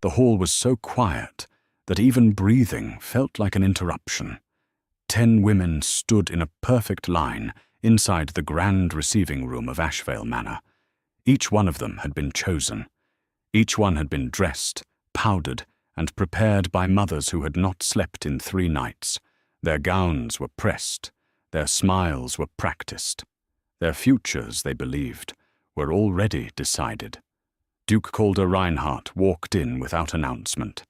The hall was so quiet that even breathing felt like an interruption. 10 women stood in a perfect line inside the grand receiving room of Ashvale Manor. Each one of them had been chosen. Each one had been dressed, powdered, and prepared by mothers who had not slept in 3 nights. Their gowns were pressed. Their smiles were practiced. Their futures, they believed, were already decided. Duke Calder Reinhardt walked in without announcement.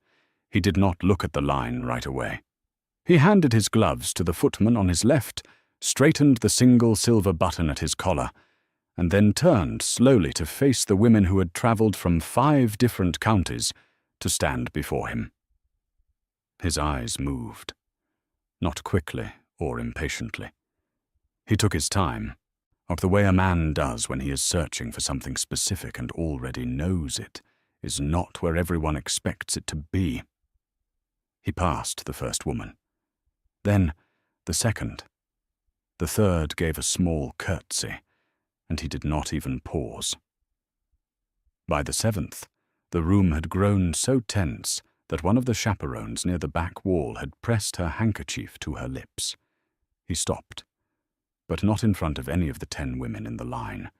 He did not look at the line right away. He handed his gloves to the footman on his left, straightened the single silver button at his collar, and then turned slowly to face the women who had travelled from 5 different counties to stand before him. His eyes moved, not quickly or impatiently. He took his time, of the way a man does when he is searching for something specific and already knows it is not where everyone expects it to be. He passed the first woman. Then the second. The third gave a small curtsy, and he did not even pause. By the 7th, the room had grown so tense that one of the chaperones near the back wall had pressed her handkerchief to her lips. He stopped, but not in front of any of the 10 women in the line.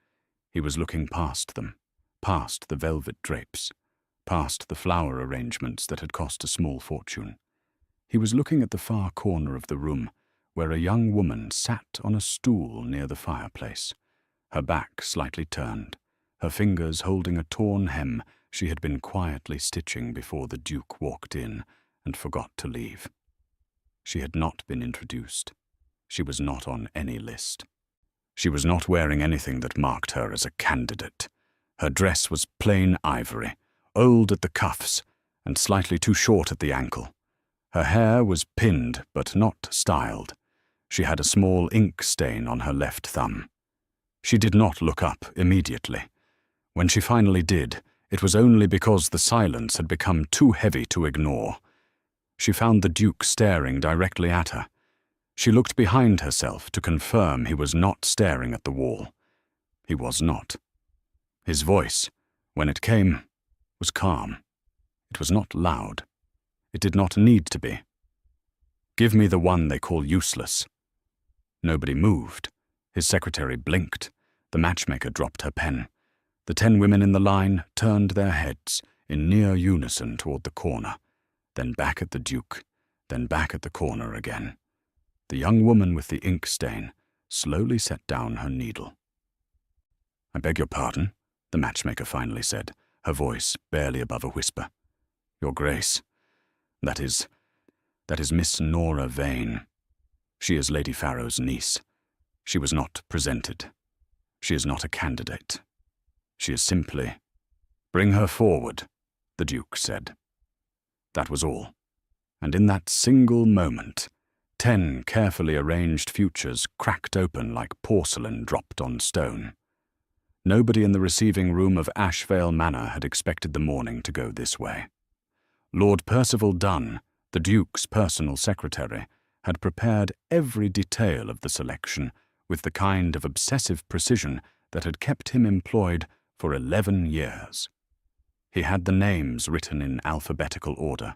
He was looking past them, past the velvet drapes, past the flower arrangements that had cost a small fortune. He was looking at the far corner of the room, where a young woman sat on a stool near the fireplace, her back slightly turned, her fingers holding a torn hem she had been quietly stitching before the Duke walked in and forgot to leave. She had not been introduced. She was not on any list. She was not wearing anything that marked her as a candidate. Her dress was plain ivory, old at the cuffs and slightly too short at the ankle. Her hair was pinned but not styled. She had a small ink stain on her left thumb. She did not look up immediately. When she finally did, it was only because the silence had become too heavy to ignore. She found the Duke staring directly at her. She looked behind herself to confirm he was not staring at the wall. He was not. His voice, when it came, was calm. It was not loud. It did not need to be. "Give me the one they call useless." Nobody moved. His secretary blinked. The matchmaker dropped her pen. The 10 women in the line turned their heads in near unison toward the corner, then back at the Duke, then back at the corner again. The young woman with the ink stain slowly set down her needle. "I beg your pardon," the matchmaker finally said, her voice barely above a whisper. "Your Grace, that is Miss Nora Vane. She is Lady Farrow's niece. She was not presented. She is not a candidate. She is simply—" "Bring her forward," the Duke said. That was all. And in that single moment, 10 carefully arranged futures cracked open like porcelain dropped on stone. Nobody in the receiving room of Ashvale Manor had expected the morning to go this way. Lord Percival Dunn, the Duke's personal secretary, had prepared every detail of the selection with the kind of obsessive precision that had kept him employed for 11 years. He had the names written in alphabetical order.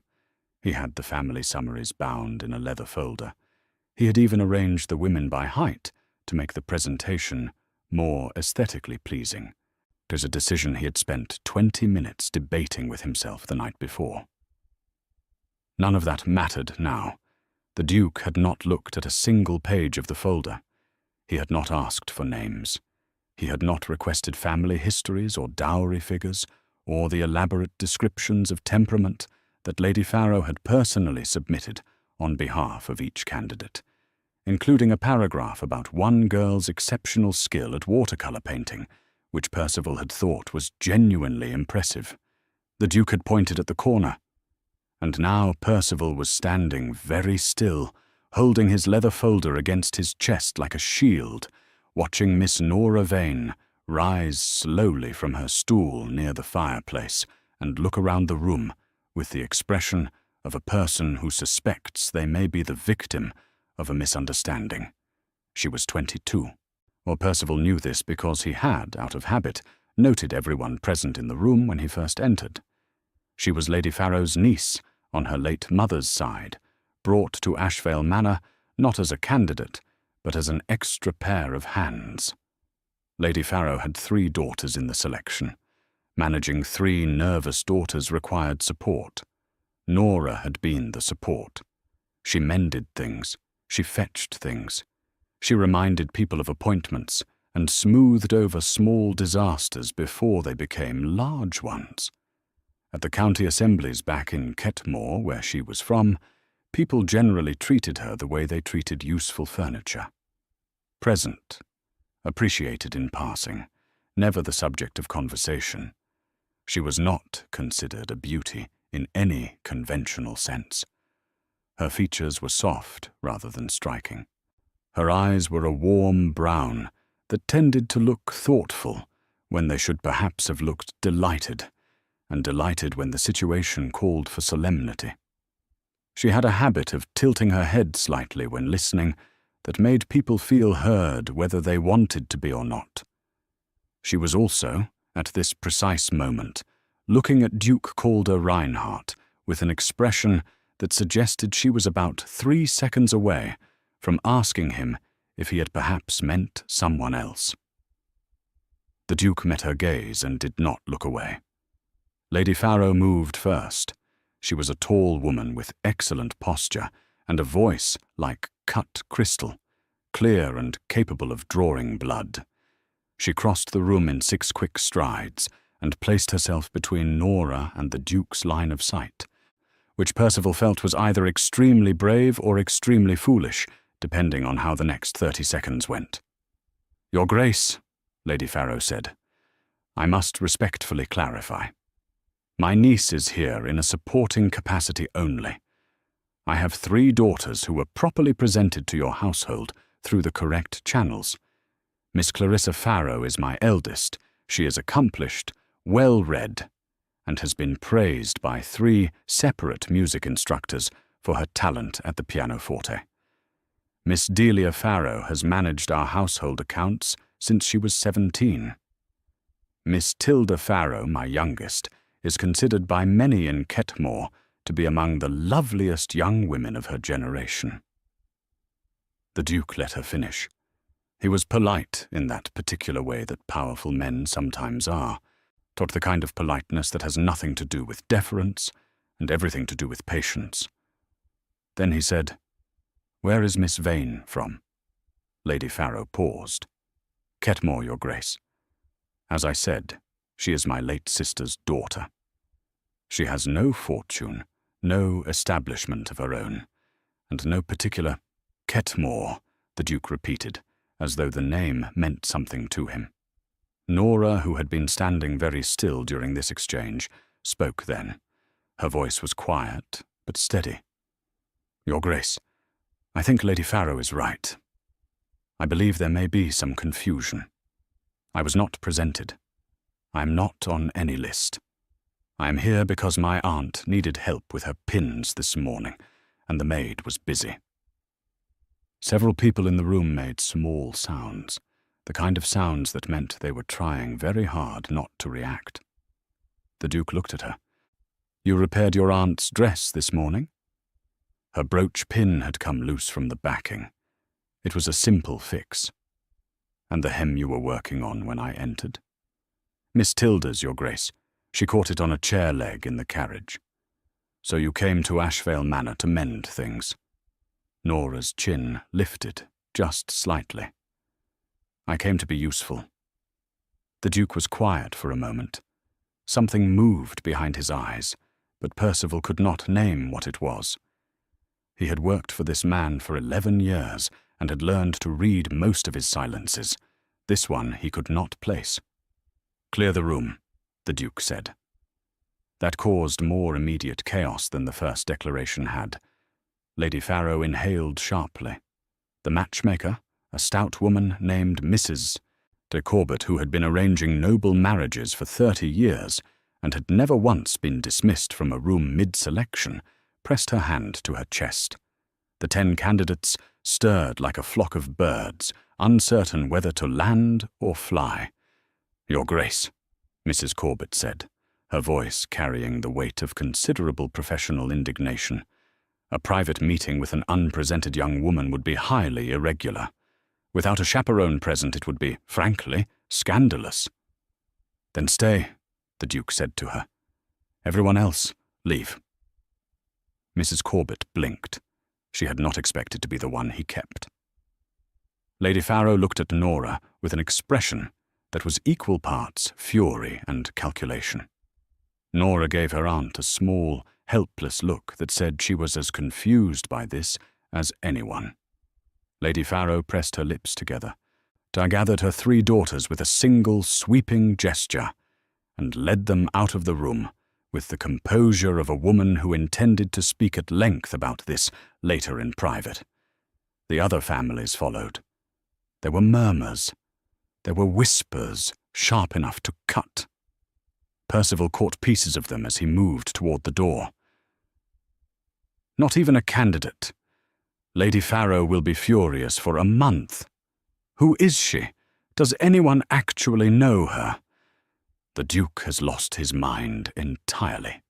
He had the family summaries bound in a leather folder. He had even arranged the women by height to make the presentation more aesthetically pleasing. It was a decision he had spent 20 minutes debating with himself the night before. None of that mattered now. The Duke had not looked at a single page of the folder. He had not asked for names. He had not requested family histories or dowry figures, or the elaborate descriptions of temperament that Lady Farrow had personally submitted on behalf of each candidate, including a paragraph about one girl's exceptional skill at watercolour painting, which Percival had thought was genuinely impressive. The Duke had pointed at the corner, and now Percival was standing very still, holding his leather folder against his chest like a shield, watching Miss Nora Vane rise slowly from her stool near the fireplace and look around the room with the expression of a person who suspects they may be the victim of a misunderstanding. She was 22. Well, Percival knew this because he had, out of habit, noted everyone present in the room when he first entered. She was Lady Farrow's niece on her late mother's side, brought to Ashvale Manor not as a candidate, but as an extra pair of hands. Lady Farrow had 3 daughters in the selection. Managing 3 nervous daughters required support. Nora had been the support. She mended things. She fetched things. She reminded people of appointments and smoothed over small disasters before they became large ones. At the county assemblies back in Ketmore, where she was from, people generally treated her the way they treated useful furniture. Present, appreciated in passing, never the subject of conversation. She was not considered a beauty in any conventional sense. Her features were soft rather than striking. Her eyes were a warm brown that tended to look thoughtful when they should perhaps have looked delighted, and delighted when the situation called for solemnity. She had a habit of tilting her head slightly when listening that made people feel heard whether they wanted to be or not. She was also, at this precise moment, looking at Duke Calder Reinhardt with an expression that suggested she was about 3 seconds away from asking him if he had perhaps meant someone else. The Duke met her gaze and did not look away. Lady Farrow moved first. She was a tall woman with excellent posture and a voice like cut crystal, clear and capable of drawing blood. She crossed the room in 6 quick strides and placed herself between Nora and the Duke's line of sight, which Percival felt was either extremely brave or extremely foolish, depending on how the next 30 seconds went. "Your Grace," Lady Farrow said, "I must respectfully clarify. My niece is here in a supporting capacity only. I have 3 daughters who were properly presented to your household through the correct channels. Miss Clarissa Farrow is my eldest. She is accomplished, well-read, and has been praised by 3 separate music instructors for her talent at the pianoforte. Miss Delia Farrow has managed our household accounts since she was 17. Miss Tilda Farrow, my youngest, is considered by many in Ketmore to be among the loveliest young women of her generation." The Duke let her finish. He was polite in that particular way that powerful men sometimes are, taught the kind of politeness that has nothing to do with deference and everything to do with patience. Then he said, "Where is Miss Vane from?" Lady Farrow paused. "Ketmore, Your Grace. As I said, she is my late sister's daughter. She has no fortune, no establishment of her own, and no particular—" "Ketmore," the Duke repeated, as though the name meant something to him. Nora, who had been standing very still during this exchange, spoke then. Her voice was quiet, but steady. "Your Grace, I think Lady Farrow is right. I believe there may be some confusion. I was not presented. I am not on any list. I am here because my aunt needed help with her pins this morning, and the maid was busy." Several people in the room made small sounds, the kind of sounds that meant they were trying very hard not to react. The Duke looked at her. "You repaired your aunt's dress this morning?" Her brooch pin had come loose from the backing. It was a simple fix. "And the hem you were working on when I entered?" "Miss Tilda's, Your Grace. She caught it on a chair leg in the carriage." "So you came to Ashvale Manor to mend things?" Nora's chin lifted, just slightly. "I came to be useful." The Duke was quiet for a moment. Something moved behind his eyes, but Percival could not name what it was. He had worked for this man for 11 years and had learned to read most of his silences. This one he could not place. "Clear the room," the Duke said. That caused more immediate chaos than the first declaration had. Lady Farrow inhaled sharply. The matchmaker, a stout woman named Mrs. de Corbett, who had been arranging noble marriages for 30 years and had never once been dismissed from a room mid-selection, pressed her hand to her chest. The 10 candidates stirred like a flock of birds, uncertain whether to land or fly. "Your Grace," Mrs. Corbett said, her voice carrying the weight of considerable professional indignation. A private meeting with an unpresented young woman would be highly irregular. Without a chaperone present, it would be, frankly, scandalous. "Then stay," the Duke said to her. "Everyone else, leave." Mrs. Corbett blinked. She had not expected to be the one he kept. Lady Farrow looked at Nora with an expression that was equal parts fury and calculation. Nora gave her aunt a small, helpless look that said she was as confused by this as anyone. Lady Farrow pressed her lips together, gathered her 3 daughters with a single sweeping gesture, and led them out of the room with the composure of a woman who intended to speak at length about this later in private. The other families followed. There were murmurs. There were whispers sharp enough to cut. Percival caught pieces of them as he moved toward the door. "Not even a candidate. Lady Farrow will be furious for a month. Who is she? Does anyone actually know her? The Duke has lost his mind entirely."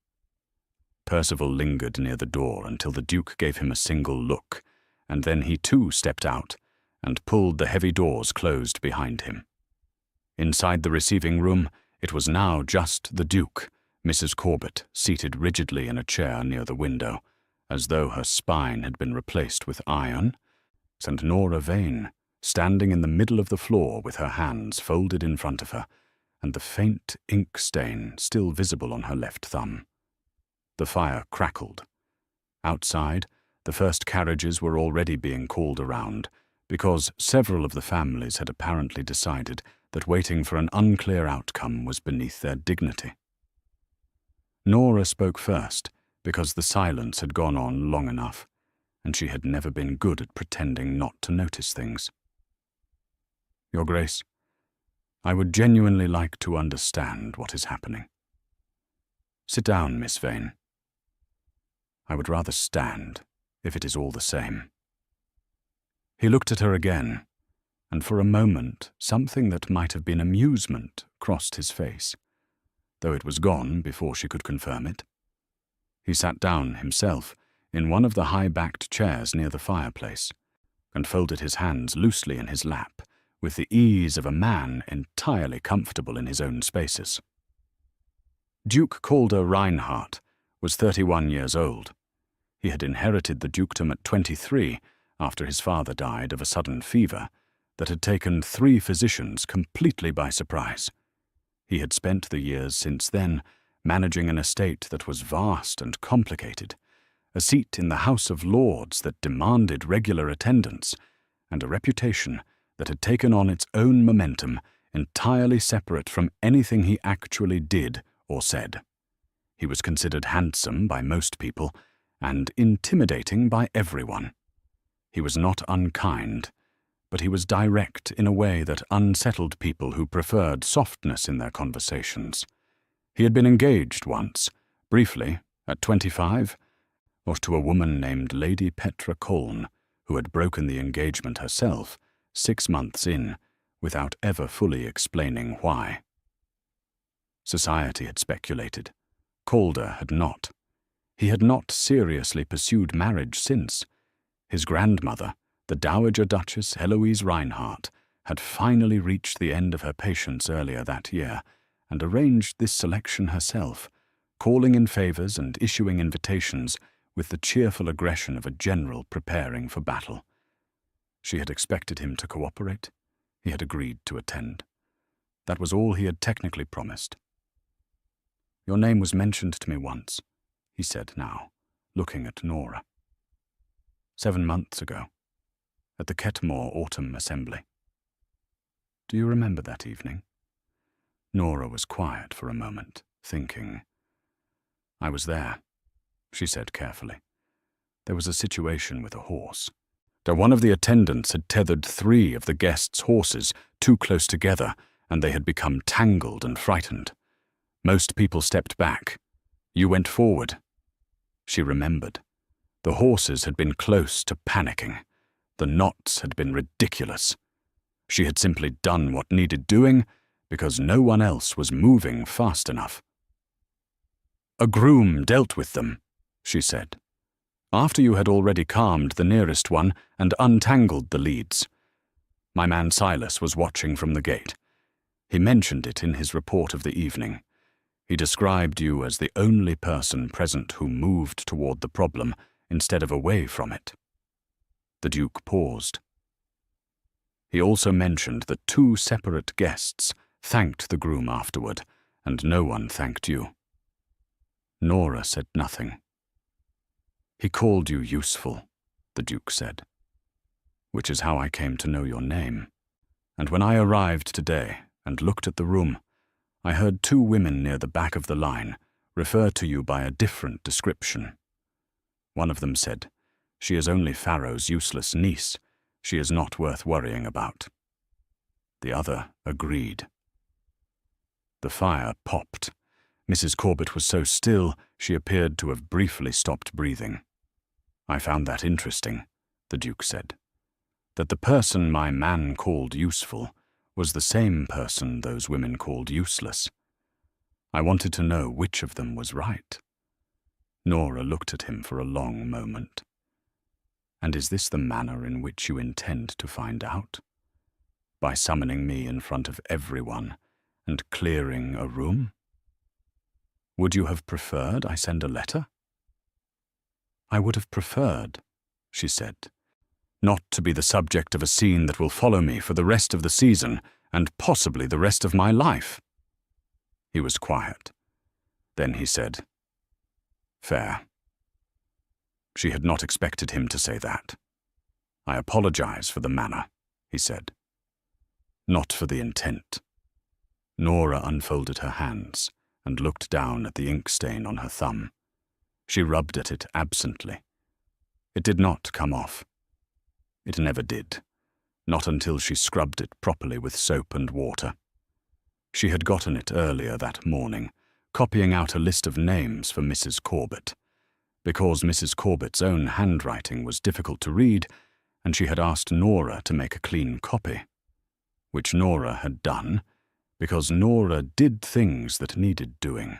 Percival lingered near the door until the Duke gave him a single look, and then he too stepped out and pulled the heavy doors closed behind him. Inside the receiving room, it was now just the Duke, Mrs. Corbett seated rigidly in a chair near the window, as though her spine had been replaced with iron, and Nora Vane, standing in the middle of the floor with her hands folded in front of her, and the faint ink stain still visible on her left thumb. The fire crackled. Outside, the first carriages were already being called around, because several of the families had apparently decided that waiting for an unclear outcome was beneath their dignity. Nora spoke first, because the silence had gone on long enough, and she had never been good at pretending not to notice things. "Your Grace, I would genuinely like to understand what is happening." "Sit down, Miss Vane." "I would rather stand, if it is all the same." He looked at her again, and for a moment something that might have been amusement crossed his face, though it was gone before she could confirm it. He sat down himself in one of the high-backed chairs near the fireplace, and folded his hands loosely in his lap, with the ease of a man entirely comfortable in his own spaces. Duke Calder Reinhardt was 31 years old. He had inherited the dukedom at 23 after his father died of a sudden fever that had taken 3 physicians completely by surprise. He had spent the years since then managing an estate that was vast and complicated, a seat in the House of Lords that demanded regular attendance, and a reputation that had taken on its own momentum entirely separate from anything he actually did or said. He was considered handsome by most people and intimidating by everyone. He was not unkind, but he was direct in a way that unsettled people who preferred softness in their conversations. He had been engaged once, briefly, at 25, or to a woman named Lady Petra Colne, who had broken the engagement herself 6 months in, without ever fully explaining why. Society had speculated. Calder had not. He had not seriously pursued marriage since. His grandmother, the Dowager Duchess Heloise Reinhardt, had finally reached the end of her patience earlier that year, and arranged this selection herself, calling in favours and issuing invitations with the cheerful aggression of a general preparing for battle. She had expected him to cooperate. He had agreed to attend. That was all he had technically promised. "Your name was mentioned to me once," he said now, looking at Nora. 7 months ago, at the Ketmore Autumn Assembly. Do you remember that evening? Nora was quiet for a moment, thinking. "I was there," she said carefully. "There was a situation with a horse. One of the attendants had tethered 3 of the guests' horses too close together, and they had become tangled and frightened. Most people stepped back. You went forward." She remembered. The horses had been close to panicking. The knots had been ridiculous. She had simply done what needed doing because no one else was moving fast enough. "A groom dealt with them," she said, "after you had already calmed the nearest one and untangled the leads. My man Silas was watching from the gate. He mentioned it in his report of the evening. He described you as the only person present who moved toward the problem instead of away from it." The Duke paused. "He also mentioned that 2 separate guests thanked the groom afterward, and no one thanked you." Nora said nothing. "He called you useful," the Duke said, "which is how I came to know your name. And when I arrived today and looked at the room, I heard 2 women near the back of the line refer to you by a different description. One of them said, 'She is only Pharaoh's useless niece. She is not worth worrying about.' The other agreed." The fire popped. Mrs. Corbett was so still she appeared to have briefly stopped breathing. "I found that interesting," the Duke said, "that the person my man called useful was the same person those women called useless. I wanted to know which of them was right." Nora looked at him for a long moment. "And is this the manner in which you intend to find out? By summoning me in front of everyone and clearing a room? Would you have preferred I send a letter?" "I would have preferred," she said, "not to be the subject of a scene that will follow me for the rest of the season and possibly the rest of my life." He was quiet. Then he said, "Fair." She had not expected him to say that. "I apologize for the manner," he said. "Not for the intent." Nora unfolded her hands and looked down at the ink stain on her thumb. She rubbed at it absently. It did not come off. It never did, not until she scrubbed it properly with soap and water. She had gotten it earlier that morning, copying out a list of names for Mrs. Corbett, because Mrs. Corbett's own handwriting was difficult to read, and she had asked Nora to make a clean copy, which Nora had done, because Nora did things that needed doing.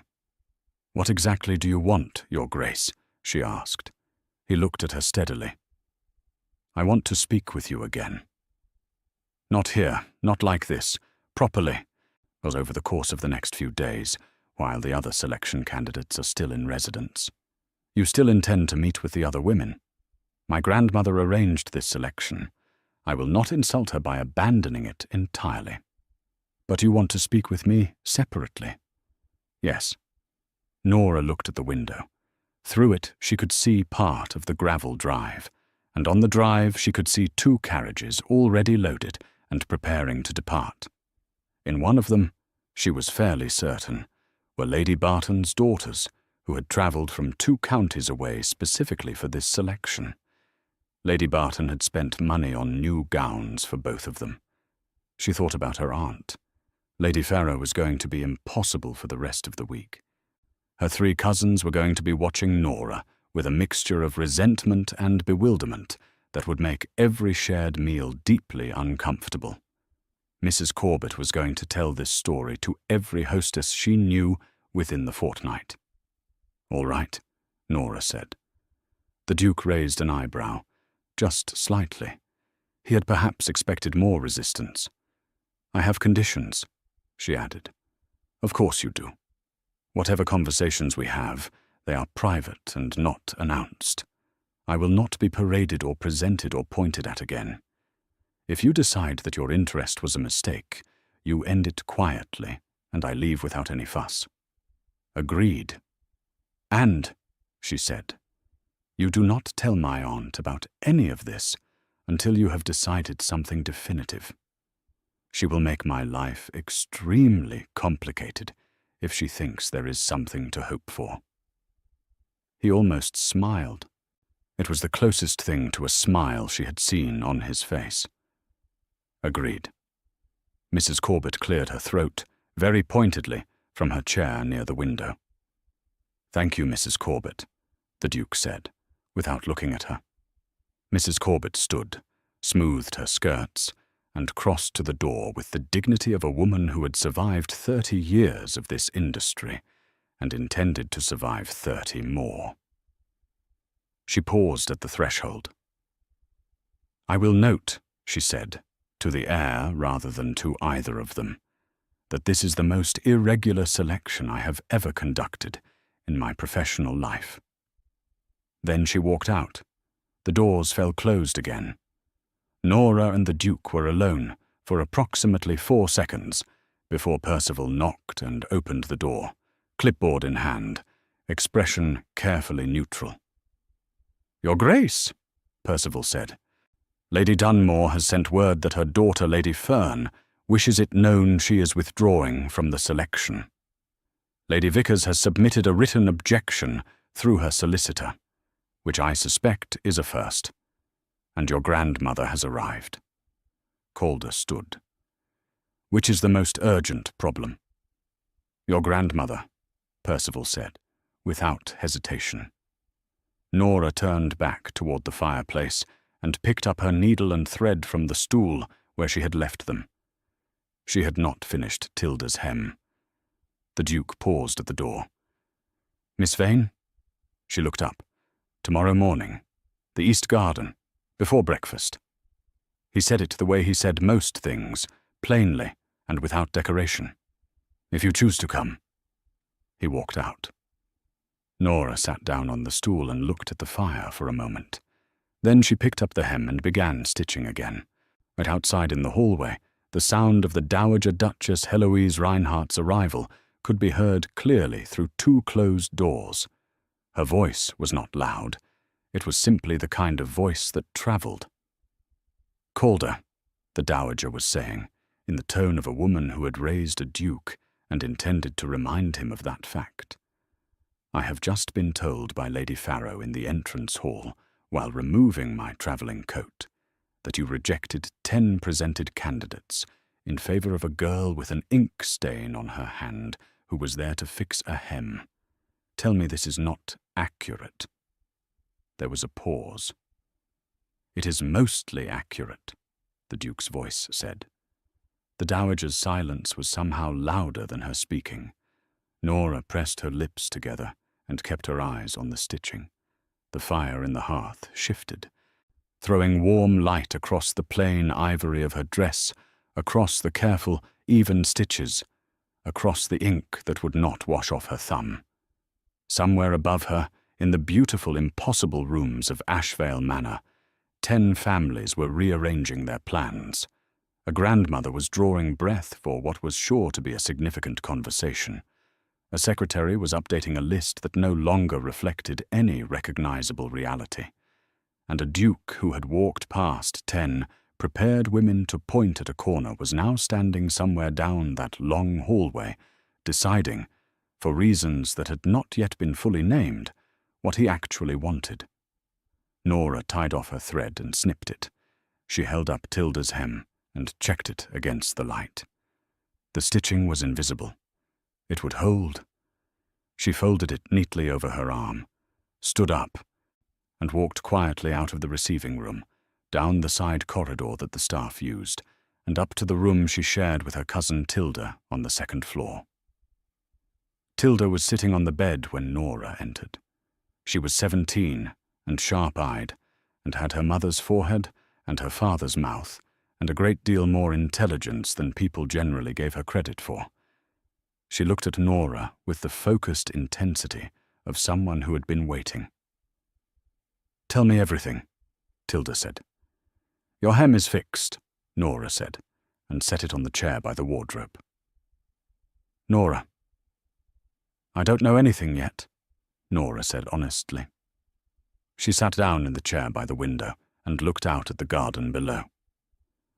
"What exactly do you want, Your Grace?" she asked. He looked at her steadily. "I want to speak with you again. Not here, not like this, properly, but over the course of the next few days, while the other selection candidates are still in residence. You still intend to meet with the other women. My grandmother arranged this selection. I will not insult her by abandoning it entirely. But you want to speak with me separately?" "Yes." Nora looked at the window. Through it she could see part of the gravel drive, and on the drive she could see 2 carriages already loaded and preparing to depart. In one of them, she was fairly certain, were Lady Barton's daughters, who had travelled from 2 counties away specifically for this selection. Lady Barton had spent money on new gowns for both of them. She thought about her aunt. Lady Pharaoh was going to be impossible for the rest of the week. Her 3 cousins were going to be watching Nora with a mixture of resentment and bewilderment that would make every shared meal deeply uncomfortable. Mrs. Corbett was going to tell this story to every hostess she knew within the fortnight. "All right," Nora said. The Duke raised an eyebrow, just slightly. He had perhaps expected more resistance. "I have conditions," she added. "Of course you do. Whatever conversations we have, they are private and not announced. I will not be paraded or presented or pointed at again. If you decide that your interest was a mistake, you end it quietly, and I leave without any fuss." "Agreed." "And," she said, "you do not tell my aunt about any of this until you have decided something definitive. She will make my life extremely complicated if she thinks there is something to hope for." He almost smiled. It was the closest thing to a smile she had seen on his face. "Agreed." Mrs. Corbett cleared her throat, very pointedly, from her chair near the window. "Thank you, Mrs. Corbett," the Duke said, without looking at her. Mrs. Corbett stood, smoothed her skirts, and crossed to the door with the dignity of a woman who had survived 30 years of this industry and intended to survive 30 more. She paused at the threshold. "I will note," she said, to the heir rather than to either of them, "that this is the most irregular selection I have ever conducted in my professional life." Then she walked out. The doors fell closed again. Nora and the Duke were alone for approximately 4 seconds before Percival knocked and opened the door, clipboard in hand, expression carefully neutral. "Your Grace," Percival said, "Lady Dunmore has sent word that her daughter, Lady Fern, wishes it known she is withdrawing from the selection. Lady Vickers has submitted a written objection through her solicitor, which I suspect is a first, and your grandmother has arrived." Calder stood. "Which is the most urgent problem?" "Your grandmother," Percival said, without hesitation. Nora turned back toward the fireplace and picked up her needle and thread from the stool where she had left them. She had not finished Tilda's hem. The Duke paused at the door. "Miss Vane?" She looked up. "Tomorrow morning. The East Garden. Before breakfast." He said it the way he said most things, plainly and without decoration. "If you choose to come." He walked out. Nora sat down on the stool and looked at the fire for a moment. Then she picked up the hem and began stitching again. Right outside in the hallway, the sound of the Dowager Duchess Heloise Reinhardt's arrival could be heard clearly through 2 closed doors. Her voice was not loud. It was simply the kind of voice that traveled. "Calder," the Dowager was saying, in the tone of a woman who had raised a duke and intended to remind him of that fact. "I have just been told by Lady Farrow in the entrance hall, while removing my travelling coat, that you rejected 10 presented candidates in favour of a girl with an ink stain on her hand who was there to fix a hem. Tell me this is not accurate." There was a pause. "It is mostly accurate," the Duke's voice said. The Dowager's silence was somehow louder than her speaking. Nora pressed her lips together and kept her eyes on the stitching. The fire in the hearth shifted, throwing warm light across the plain ivory of her dress, across the careful, even stitches, across the ink that would not wash off her thumb. Somewhere above her, in the beautiful, impossible rooms of Ashvale Manor, 10 families were rearranging their plans. A grandmother was drawing breath for what was sure to be a significant conversation. A secretary was updating a list that no longer reflected any recognizable reality. And a duke who had walked past 10 prepared women to point at a corner was now standing somewhere down that long hallway, deciding, for reasons that had not yet been fully named, what he actually wanted. Nora tied off her thread and snipped it. She held up Tilda's hem and checked it against the light. The stitching was invisible. It would hold. She folded it neatly over her arm, stood up, and walked quietly out of the receiving room, down the side corridor that the staff used, and up to the room she shared with her cousin Tilda on the 2nd floor. Tilda was sitting on the bed when Nora entered. She was 17 and sharp-eyed, and had her mother's forehead and her father's mouth, and a great deal more intelligence than people generally gave her credit for. She looked at Nora with the focused intensity of someone who had been waiting. "Tell me everything," Tilda said. "Your hem is fixed," Nora said, and set it on the chair by the wardrobe. "Nora." "I don't know anything yet," Nora said honestly. She sat down in the chair by the window and looked out at the garden below.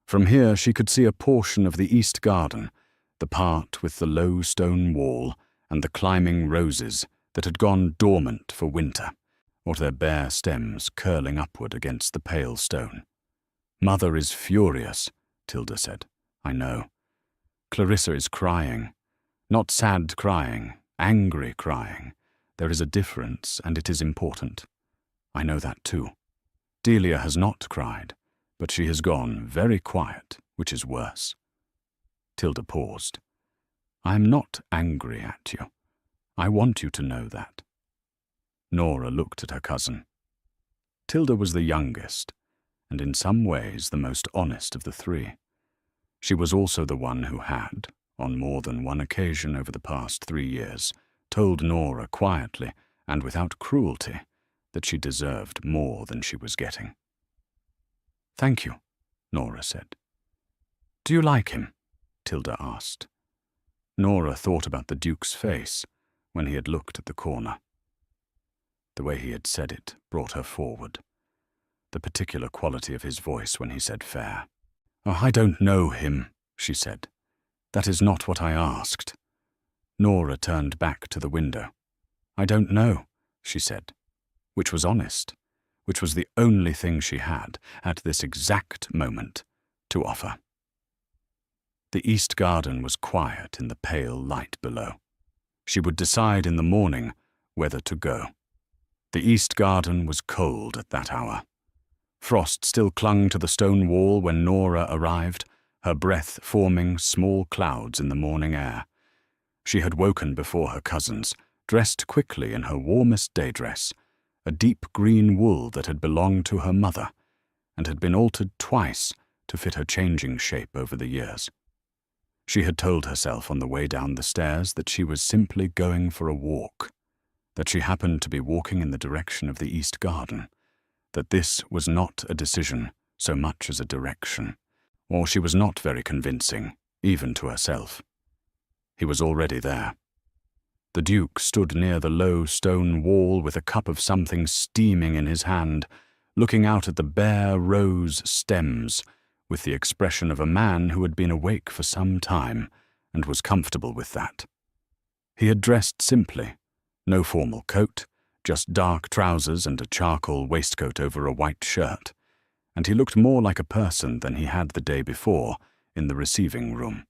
From here she could see a portion of the East Garden, the part with the low stone wall and the climbing roses that had gone dormant for winter, or their bare stems curling upward against the pale stone. "Mother is furious," Tilda said. "I know. Clarissa is crying. Not sad crying, angry crying. There is a difference, and it is important. I know that too. Delia has not cried, but she has gone very quiet, which is worse." Tilda paused. "I am not angry at you. I want you to know that." Nora looked at her cousin. Tilda was the youngest, and in some ways the most honest of the three. She was also the one who had, on more than one occasion over the past 3 years, told Nora quietly and without cruelty that she deserved more than she was getting. "Thank you," Nora said. "Do you like him?" Tilda asked. Nora thought about the Duke's face when he had looked at the corner. The way he had said it brought her forward. The particular quality of his voice when he said fair. "Oh, I don't know him," she said. "That is not what I asked." Nora turned back to the window. "I don't know," she said, which was honest, which was the only thing she had, at this exact moment, to offer. The east garden was quiet in the pale light below. She would decide in the morning whether to go. The east garden was cold at that hour. Frost still clung to the stone wall when Nora arrived, her breath forming small clouds in the morning air. She had woken before her cousins, dressed quickly in her warmest day dress, a deep green wool that had belonged to her mother, and had been altered twice to fit her changing shape over the years. She had told herself on the way down the stairs that she was simply going for a walk, that she happened to be walking in the direction of the east garden, that this was not a decision so much as a direction, or she was not very convincing, even to herself. He was already there. The Duke stood near the low stone wall with a cup of something steaming in his hand, looking out at the bare rose stems with the expression of a man who had been awake for some time and was comfortable with that. He had dressed simply, no formal coat, just dark trousers and a charcoal waistcoat over a white shirt, and he looked more like a person than he had the day before in the receiving room.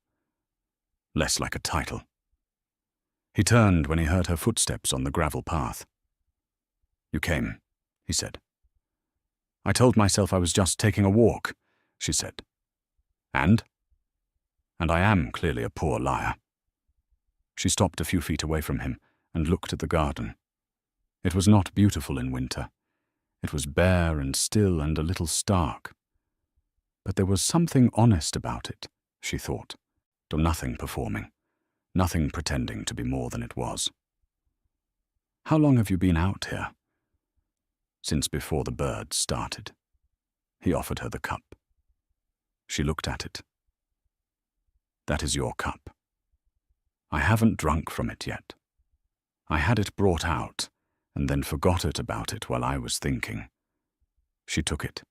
Less like a title. He turned when he heard her footsteps on the gravel path. "You came," he said. "I told myself I was just taking a walk," she said. "And?" "And I am clearly a poor liar." She stopped a few feet away from him and looked at the garden. It was not beautiful in winter. It was bare and still and a little stark. But there was something honest about it, she thought, though nothing performing, nothing pretending to be more than it was. "How long have you been out here?" "Since before the birds started." He offered her the cup. She looked at it. "That is your cup. I haven't drunk from it yet. I had it brought out, and then forgot about it while I was thinking." She took it.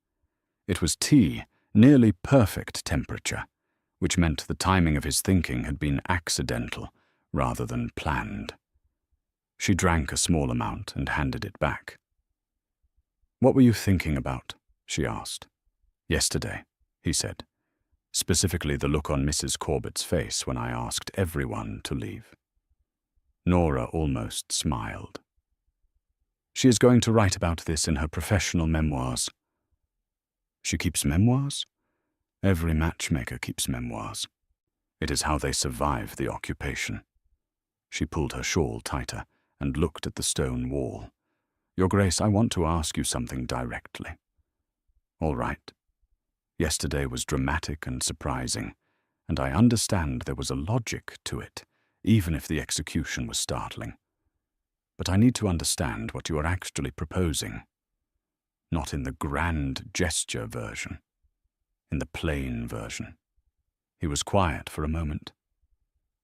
It was tea, nearly perfect temperature, which meant the timing of his thinking had been accidental rather than planned. She drank a small amount and handed it back. "What were you thinking about?" she asked. "Yesterday," he said, "specifically the look on Mrs. Corbett's face when I asked everyone to leave." Nora almost smiled. "She is going to write about this in her professional memoirs." "She keeps memoirs?" "Every matchmaker keeps memoirs. It is how they survive the occupation." She pulled her shawl tighter and looked at the stone wall. "Your Grace, I want to ask you something directly." "All right. Yesterday was dramatic and surprising, and I understand there was a logic to it, even if the execution was startling. But I need to understand what you are actually proposing. Not in the grand gesture version, in the plain version." He was quiet for a moment.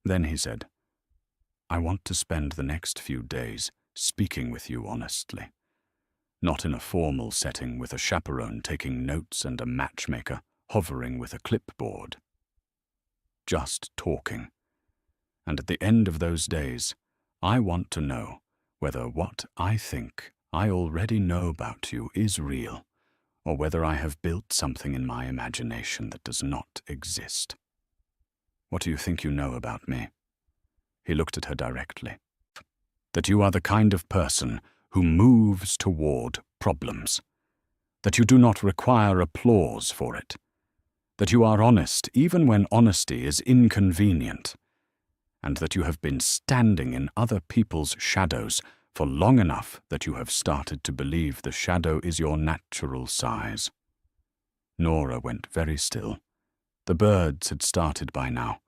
Then he said, "I want to spend the next few days speaking with you honestly. Not in a formal setting with a chaperone taking notes and a matchmaker hovering with a clipboard. Just talking. And at the end of those days, I want to know whether what I think I already know about you is real, or whether I have built something in my imagination that does not exist. What do you think you know about me?" He looked at her directly. "That you are the kind of person who moves toward problems. That you do not require applause for it. That you are honest even when honesty is inconvenient. and that you have been standing in other people's shadows for long enough that you have started to believe the shadow is your natural size. Nora went very still. The birds had started by now.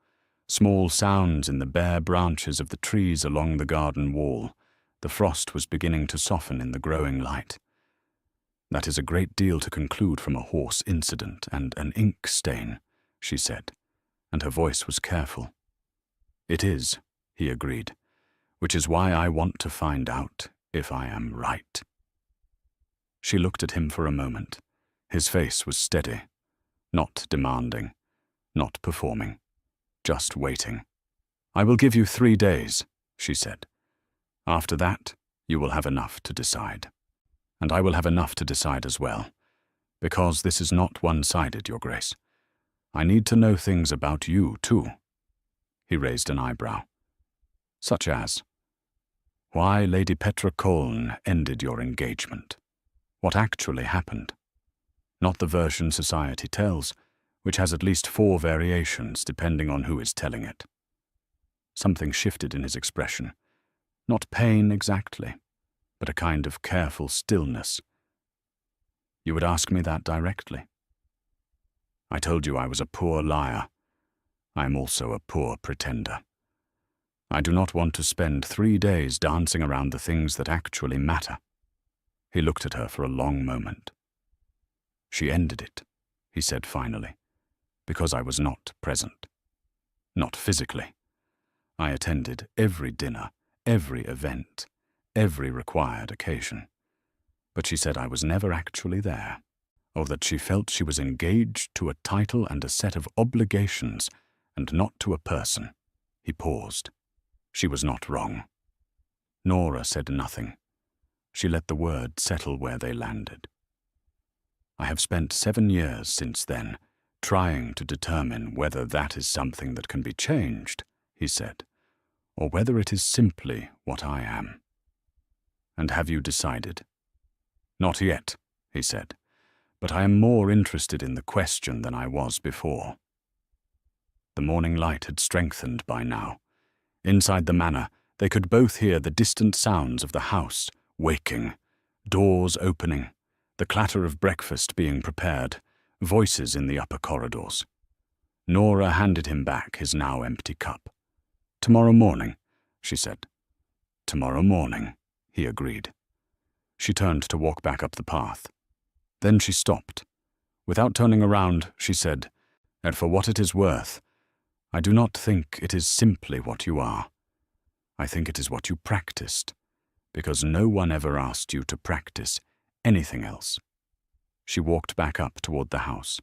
Small sounds in the bare branches of the trees along the garden wall. The frost was beginning to soften in the growing light. "That is a great deal to conclude from a horse incident and an ink stain," she said, and her voice was careful. "It is," he agreed, "which is why I want to find out if I am right." She looked at him for a moment. His face was steady, not demanding, not performing, just waiting. "I will give you 3 days," she said. "After that, you will have enough to decide. And I will have enough to decide as well, because this is not one-sided, Your Grace. I need to know things about you, too." He raised an eyebrow. "Such as? Why Lady Petra Colne ended your engagement. What actually happened. Not the version society tells, which has at least 4 variations depending on who is telling it." Something shifted in his expression. Not pain exactly, but a kind of careful stillness. "You would ask me that directly?" "I told you I was a poor liar. I am also a poor pretender. I do not want to spend 3 days dancing around the things that actually matter." He looked at her for a long moment. "She ended it," he said finally, "because I was not present. Not physically. I attended every dinner, every event, every required occasion. But she said I was never actually there, or that she felt she was engaged to a title and a set of obligations, and not to a person." He paused. She was not wrong. Nora said nothing. She let the words settle where they landed. "I have spent 7 years since then trying to determine whether that is something that can be changed," he said, "or whether it is simply what I am." "And have you decided?" "Not yet," he said, "but I am more interested in the question than I was before." The morning light had strengthened by now. Inside the manor, they could both hear the distant sounds of the house waking, doors opening, the clatter of breakfast being prepared, voices in the upper corridors. Nora handed him back his now empty cup. "Tomorrow morning," she said. "Tomorrow morning," he agreed. She turned to walk back up the path. Then she stopped. Without turning around, she said, "And for what it is worth, I do not think it is simply what you are. I think it is what you practiced, because no one ever asked you to practice anything else." She walked back up toward the house.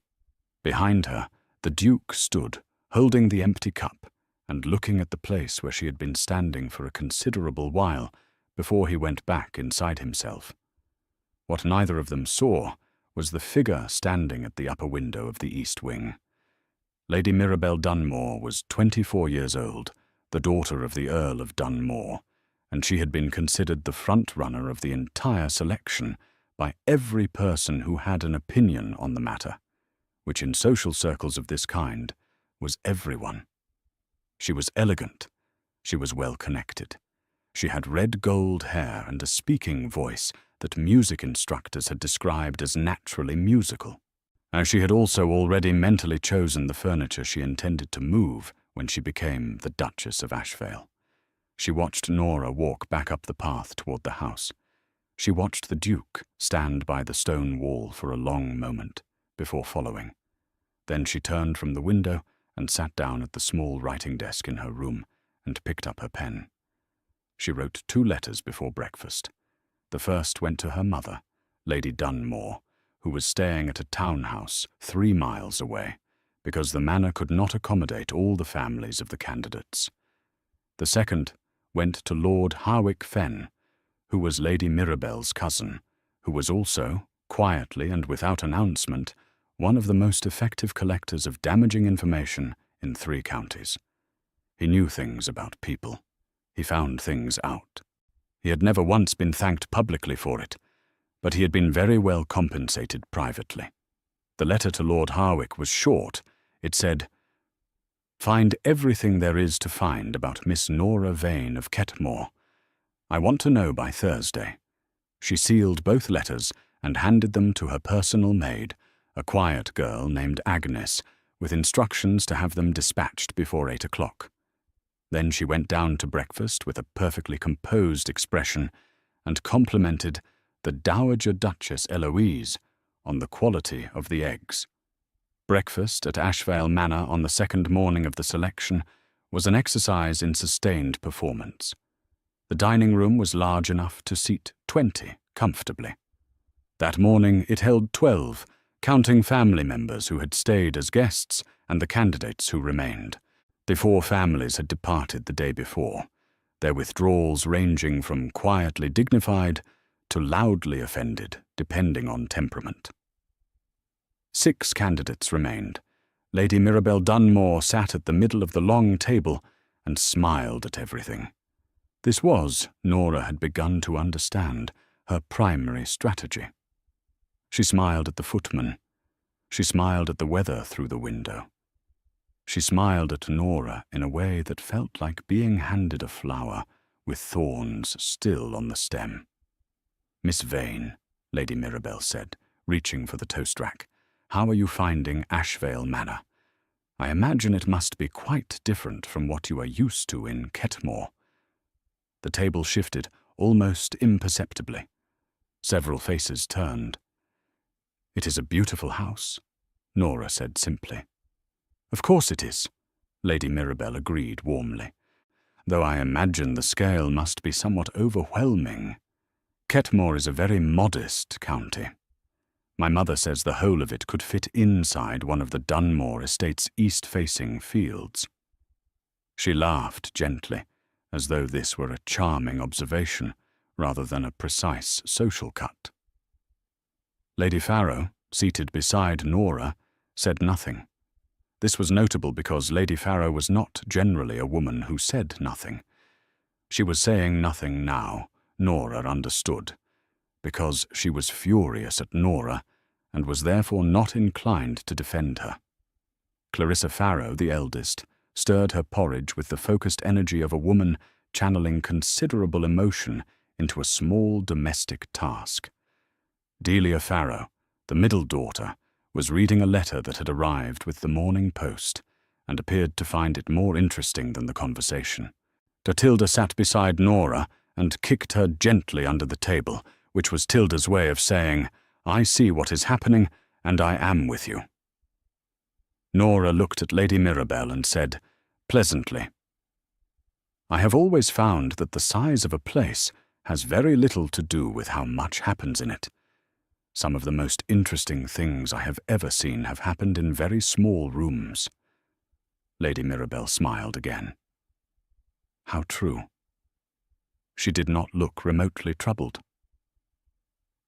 Behind her, the Duke stood, holding the empty cup and looking at the place where she had been standing for a considerable while before he went back inside himself. What neither of them saw was the figure standing at the upper window of the east wing. Lady Mirabell Dunmore was 24 years old, the daughter of the Earl of Dunmore, and she had been considered the front-runner of the entire selection by every person who had an opinion on the matter, which in social circles of this kind was everyone. She was elegant. She was well-connected. She had red gold hair and a speaking voice that music instructors had described as naturally musical. As she had also already mentally chosen the furniture she intended to move when she became the Duchess of Ashvale. She watched Nora walk back up the path toward the house. She watched the Duke stand by the stone wall for a long moment before following. Then she turned from the window and sat down at the small writing desk in her room and picked up her pen. She wrote 2 letters before breakfast. The first went to her mother, Lady Dunmore, who was staying at a townhouse 3 miles away, because the manor could not accommodate all the families of the candidates. The second went to Lord Harwick Fenn, who was Lady Mirabell's cousin, who was also, quietly and without announcement, one of the most effective collectors of damaging information in 3 counties. He knew things about people. He found things out. He had never once been thanked publicly for it, but he had been very well compensated privately. The letter to Lord Harwick was short. It said, Find everything there is to find about Miss Nora Vane of Ketmore. I want to know by Thursday." She sealed both letters and handed them to her personal maid, a quiet girl named Agnes, with instructions to have them dispatched before 8 o'clock. Then she went down to breakfast with a perfectly composed expression and complimented the Dowager Duchess Eloise on the quality of the eggs. Breakfast at Ashvale Manor on the second morning of the selection was an exercise in sustained performance. The dining room was large enough to seat 20 comfortably. That morning it held 12, counting family members who had stayed as guests and the candidates who remained. The 4 families had departed the day before, their withdrawals ranging from quietly dignified to loudly offended, depending on temperament. 6 candidates remained. Lady Mirabell Dunmore sat at the middle of the long table and smiled at everything. This was, Nora had begun to understand, her primary strategy. She smiled at the footman. She smiled at the weather through the window. She smiled at Nora in a way that felt like being handed a flower with thorns still on the stem. "Miss Vane," Lady Mirabell said, reaching for the toast rack, "how are you finding Ashvale Manor? I imagine it must be quite different from what you are used to in Ketmore." The table shifted almost imperceptibly. Several faces turned. "It is a beautiful house," Nora said simply. "Of course it is," Lady Mirabell agreed warmly, "though I imagine the scale must be somewhat overwhelming. Ketmore is a very modest county. My mother says the whole of it could fit inside one of the Dunmore estate's east-facing fields." She laughed gently, as though this were a charming observation rather than a precise social cut. Lady Farrow, seated beside Nora, said nothing. This was notable because Lady Farrow was not generally a woman who said nothing. She was saying nothing now, Nora understood, because she was furious at Nora and was therefore not inclined to defend her. Clarissa Farrow, the eldest, stirred her porridge with the focused energy of a woman channeling considerable emotion into a small domestic task. Delia Farrow, the middle daughter, was reading a letter that had arrived with the Morning Post and appeared to find it more interesting than the conversation. Tilda sat beside Nora and kicked her gently under the table, which was Tilda's way of saying, "I see what is happening, and I am with you." Nora looked at Lady Mirabell and said, pleasantly, "I have always found that the size of a place has very little to do with how much happens in it. Some of the most interesting things I have ever seen have happened in very small rooms." Lady Mirabell smiled again. How true. She did not look remotely troubled.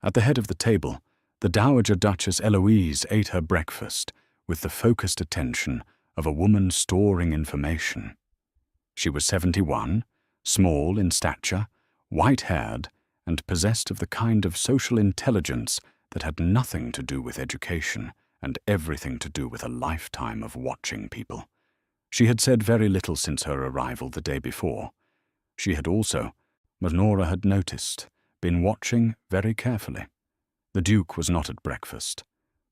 At the head of the table, the Dowager Duchess Eloise ate her breakfast with the focused attention of a woman storing information. She was 71, small in stature, white-haired, and possessed of the kind of social intelligence that had nothing to do with education and everything to do with a lifetime of watching people. She had said very little since her arrival the day before. She had also, as Nora had noticed, been watching very carefully. The Duke was not at breakfast.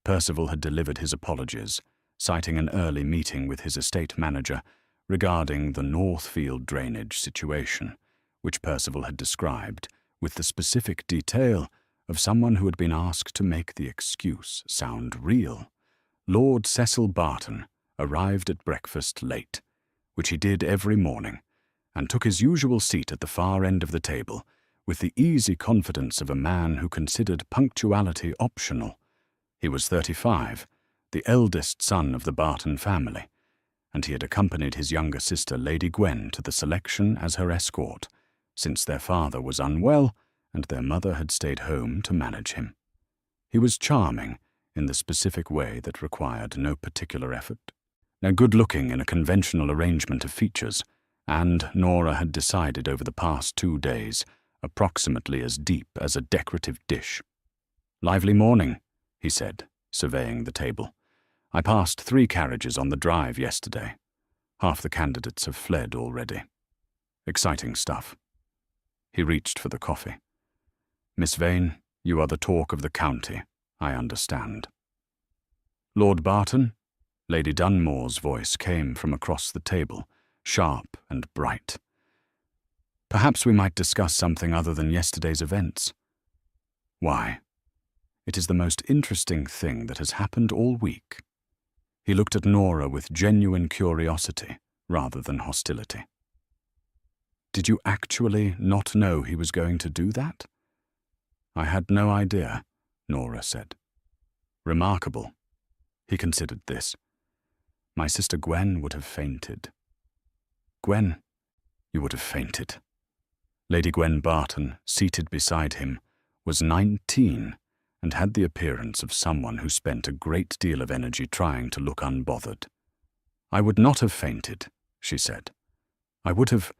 Percival had delivered his apologies, citing an early meeting with his estate manager regarding the Northfield drainage situation, which Percival had described with the specific detail of someone who had been asked to make the excuse sound real. Lord Cecil Barton arrived at breakfast late, which he did every morning, and took his usual seat at the far end of the table with the easy confidence of a man who considered punctuality optional. He was 35, the eldest son of the Barton family, and he had accompanied his younger sister Lady Gwen to the selection as her escort, since their father was unwell and their mother had stayed home to manage him. He was charming in the specific way that required no particular effort. Now good-looking in a conventional arrangement of features, and Nora had decided over the past 2 days, approximately as deep as a decorative dish. "Lively morning," he said, surveying the table. "I passed 3 carriages on the drive yesterday. Half the candidates have fled already. Exciting stuff. He reached for the coffee. Miss Vane, you are the talk of the county, I understand. Lord Barton? Lady Dunmore's voice came from across the table, sharp and bright. Perhaps we might discuss something other than yesterday's events. Why? It is the most interesting thing that has happened all week. He looked at Nora with genuine curiosity rather than hostility. Did you actually not know he was going to do that? I had no idea, Nora said. Remarkable. He considered this. My sister Gwen would have fainted. Gwen, you would have fainted. Lady Gwen Barton, seated beside him, was 19 and had the appearance of someone who spent a great deal of energy trying to look unbothered. I would not have fainted, she said. I would have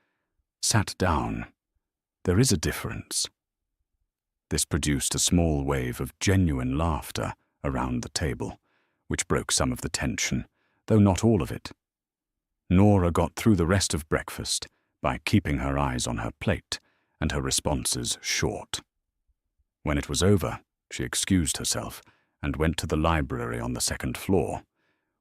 sat down. There is a difference. This produced a small wave of genuine laughter around the table, which broke some of the tension, though not all of it. Nora got through the rest of breakfast by keeping her eyes on her plate and her responses short. When it was over, she excused herself and went to the library on the second floor,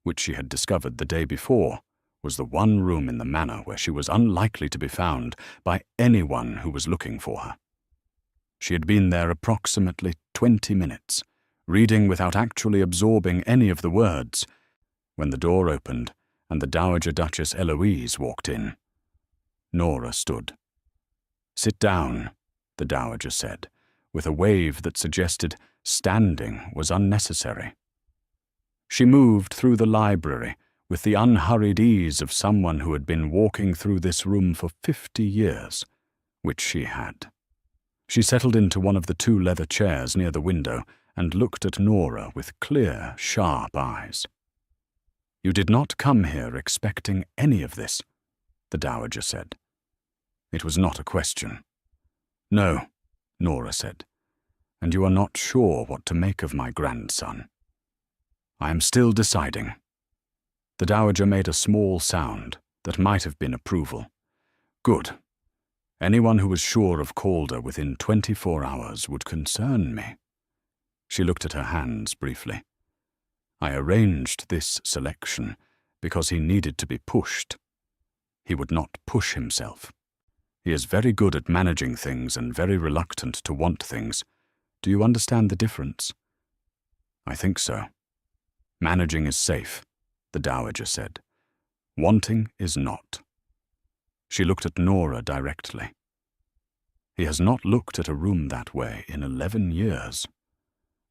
which she had discovered the day before was the one room in the manor where she was unlikely to be found by anyone who was looking for her. She had been there approximately 20 minutes, reading without actually absorbing any of the words, when the door opened and the Dowager Duchess Eloise walked in. Nora stood. Sit down, the Dowager said, with a wave that suggested standing was unnecessary. She moved through the library with the unhurried ease of someone who had been walking through this room for 50 years, which she had. She settled into one of the 2 leather chairs near the window and looked at Nora with clear, sharp eyes. You did not come here expecting any of this, the Dowager said. It was not a question. No, Nora said, and you are not sure what to make of my grandson. I am still deciding. The Dowager made a small sound that might have been approval. Good. Anyone who was sure of Calder within 24 hours would concern me. She looked at her hands briefly. I arranged this selection because he needed to be pushed. He would not push himself. He is very good at managing things and very reluctant to want things. Do you understand the difference? I think so. Managing is safe, the Dowager said. Wanting is not. She looked at Nora directly. He has not looked at a room that way in 11 years.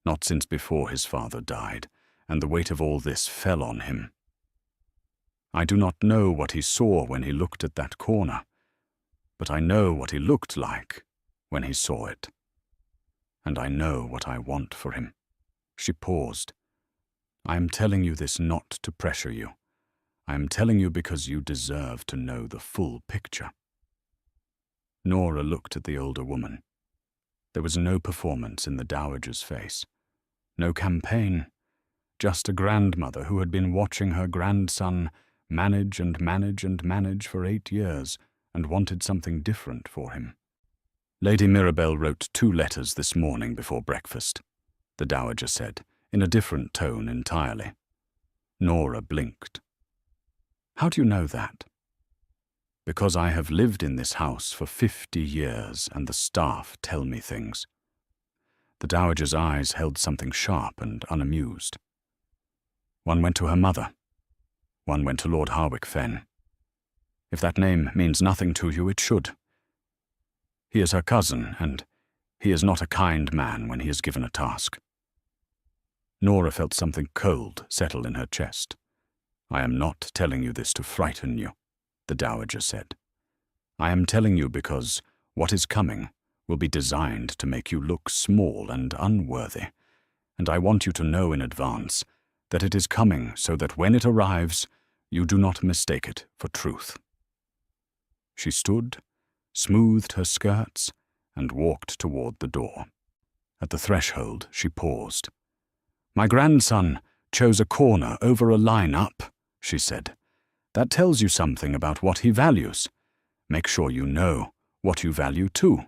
Not since before his father died, and the weight of all this fell on him. I do not know what he saw when he looked at that corner, but I know what he looked like when he saw it. And I know what I want for him. She paused. I am telling you this not to pressure you. I am telling you because you deserve to know the full picture. Nora looked at the older woman. There was no performance in the Dowager's face. No campaign. Just a grandmother who had been watching her grandson manage and manage and manage for 8 years and wanted something different for him. Lady Mirabelle wrote 2 letters this morning before breakfast, the Dowager said, in a different tone entirely. Nora blinked. How do you know that? Because I have lived in this house for 50 years and the staff tell me things. The Dowager's eyes held something sharp and unamused. One went to her mother. One went to Lord Harwick Fen. If that name means nothing to you, it should. He is her cousin, and he is not a kind man when he is given a task. Nora felt something cold settle in her chest. I am not telling you this to frighten you, the Dowager said. I am telling you because what is coming will be designed to make you look small and unworthy, and I want you to know in advance that it is coming so that when it arrives, you do not mistake it for truth. She stood, smoothed her skirts, and walked toward the door. At the threshold, she paused. My grandson chose a corner over a line up, she said, That tells you something about what he values. Make sure you know what you value too,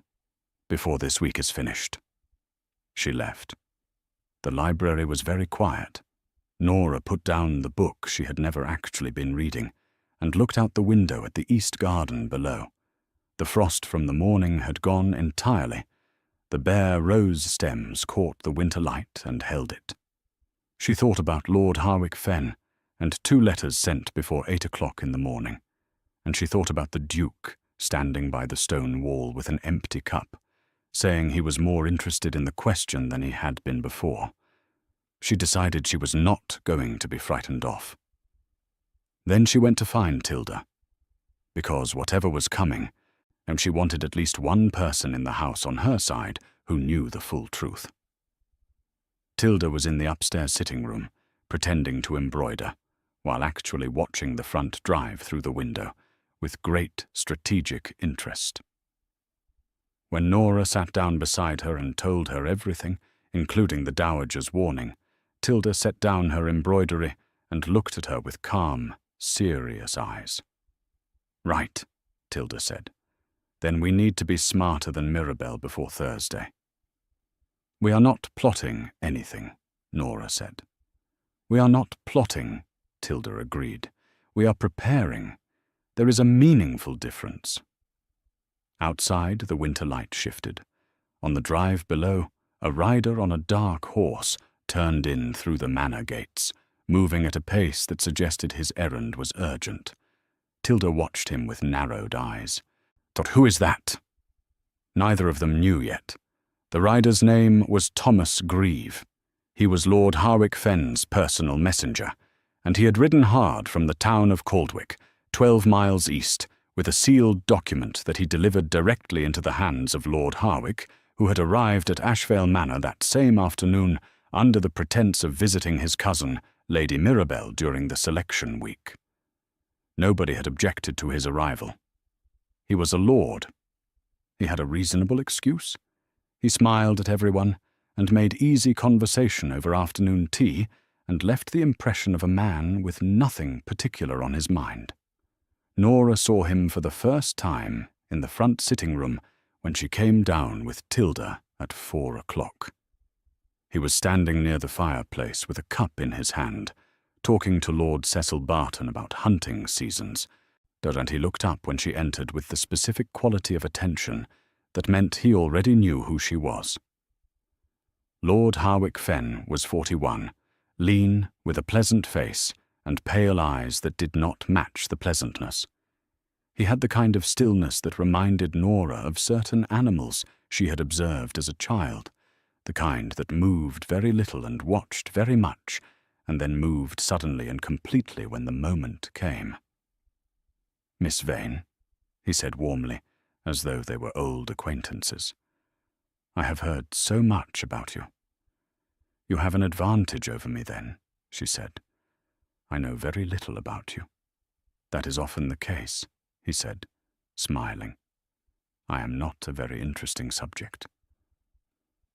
before this week is finished." She left. The library was very quiet. Nora put down the book she had never actually been reading and looked out the window at the east garden below. The frost from the morning had gone entirely. The bare rose stems caught the winter light and held it. She thought about Lord Harwick Fen and 2 letters sent before 8 o'clock in the morning, and she thought about the Duke standing by the stone wall with an empty cup, saying he was more interested in the question than he had been before. She decided she was not going to be frightened off. Then she went to find Tilda, because whatever was coming, and she wanted at least one person in the house on her side who knew the full truth. Tilda was in the upstairs sitting room, pretending to embroider, while actually watching the front drive through the window, with great strategic interest. When Nora sat down beside her and told her everything, including the Dowager's warning, Tilda set down her embroidery and looked at her with calm, serious eyes. "Right," Tilda said. "Then we need to be smarter than Mirabelle before Thursday." "We are not plotting anything," Nora said. "We are not plotting," Tilda agreed. "We are preparing. There is a meaningful difference." Outside, the winter light shifted. On the drive below, a rider on a dark horse turned in through the manor gates, moving at a pace that suggested his errand was urgent. Tilda watched him with narrowed eyes. "But who is that?" Neither of them knew yet. The rider's name was Thomas Grieve. He was Lord Harwick Fen's personal messenger, and he had ridden hard from the town of Caldwick, 12 miles east, with a sealed document that he delivered directly into the hands of Lord Harwick, who had arrived at Ashvale Manor that same afternoon under the pretense of visiting his cousin, Lady Mirabelle, during the selection week. Nobody had objected to his arrival. He was a lord. He had a reasonable excuse. He smiled at everyone and made easy conversation over afternoon tea and left the impression of a man with nothing particular on his mind. Nora saw him for the first time in the front sitting room when she came down with Tilda at 4 o'clock. He was standing near the fireplace with a cup in his hand, talking to Lord Cecil Barton about hunting seasons, and he looked up when she entered with the specific quality of attention that meant he already knew who she was. Lord Harwick Fen was 41, lean, with a pleasant face and pale eyes that did not match the pleasantness. He had the kind of stillness that reminded Nora of certain animals she had observed as a child, the kind that moved very little and watched very much, and then moved suddenly and completely when the moment came. "Miss Vane," he said warmly, as though they were old acquaintances. "I have heard so much about you." "You have an advantage over me then," she said. "I know very little about you." "That is often the case," he said, smiling. "I am not a very interesting subject."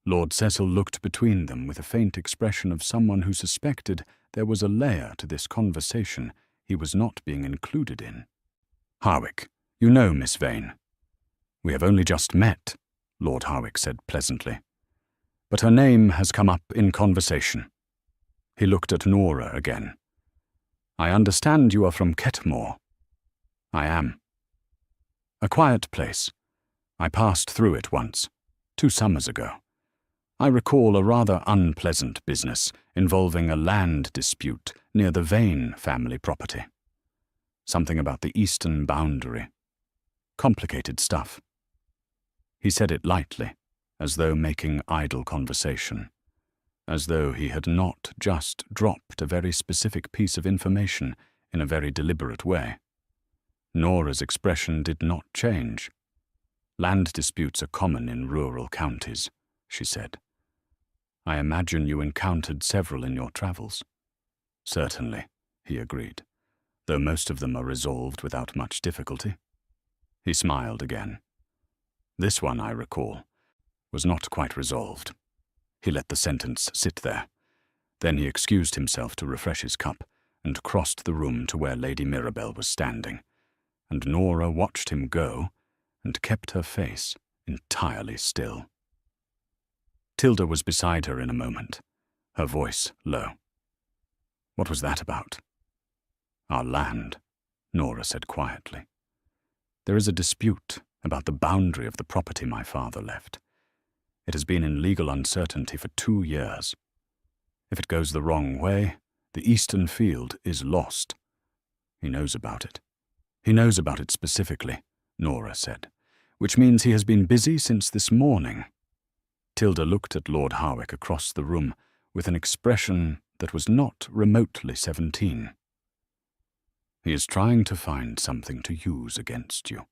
Lord Cecil looked between them with a faint expression of someone who suspected there was a layer to this conversation he was not being included in. "Harwick, you know Miss Vane." "We have only just met," Lord Harwick said pleasantly. "But her name has come up in conversation." He looked at Nora again. "I understand you are from Ketmore." "I am." "A quiet place. I passed through it once, 2 summers ago. I recall a rather unpleasant business involving a land dispute near the Vane family property. Something about the eastern boundary. Complicated stuff." He said it lightly, as though making idle conversation, as though he had not just dropped a very specific piece of information in a very deliberate way. Nora's expression did not change. "Land disputes are common in rural counties," she said. "I imagine you encountered several in your travels." "Certainly," he agreed, "though most of them are resolved without much difficulty." He smiled again. "This one, I recall, was not quite resolved." He let the sentence sit there. Then he excused himself to refresh his cup and crossed the room to where Lady Mirabell was standing, and Nora watched him go and kept her face entirely still. Tilda was beside her in a moment, her voice low. "What was that about?" "Our land," Nora said quietly. "There is a dispute about the boundary of the property my father left. It has been in legal uncertainty for 2 years. If it goes the wrong way, the eastern field is lost. He knows about it. He knows about it specifically," Nora said, "which means he has been busy since this morning." Tilda looked at Lord Harwick across the room with an expression that was not remotely 17. "He is trying to find something to use against you.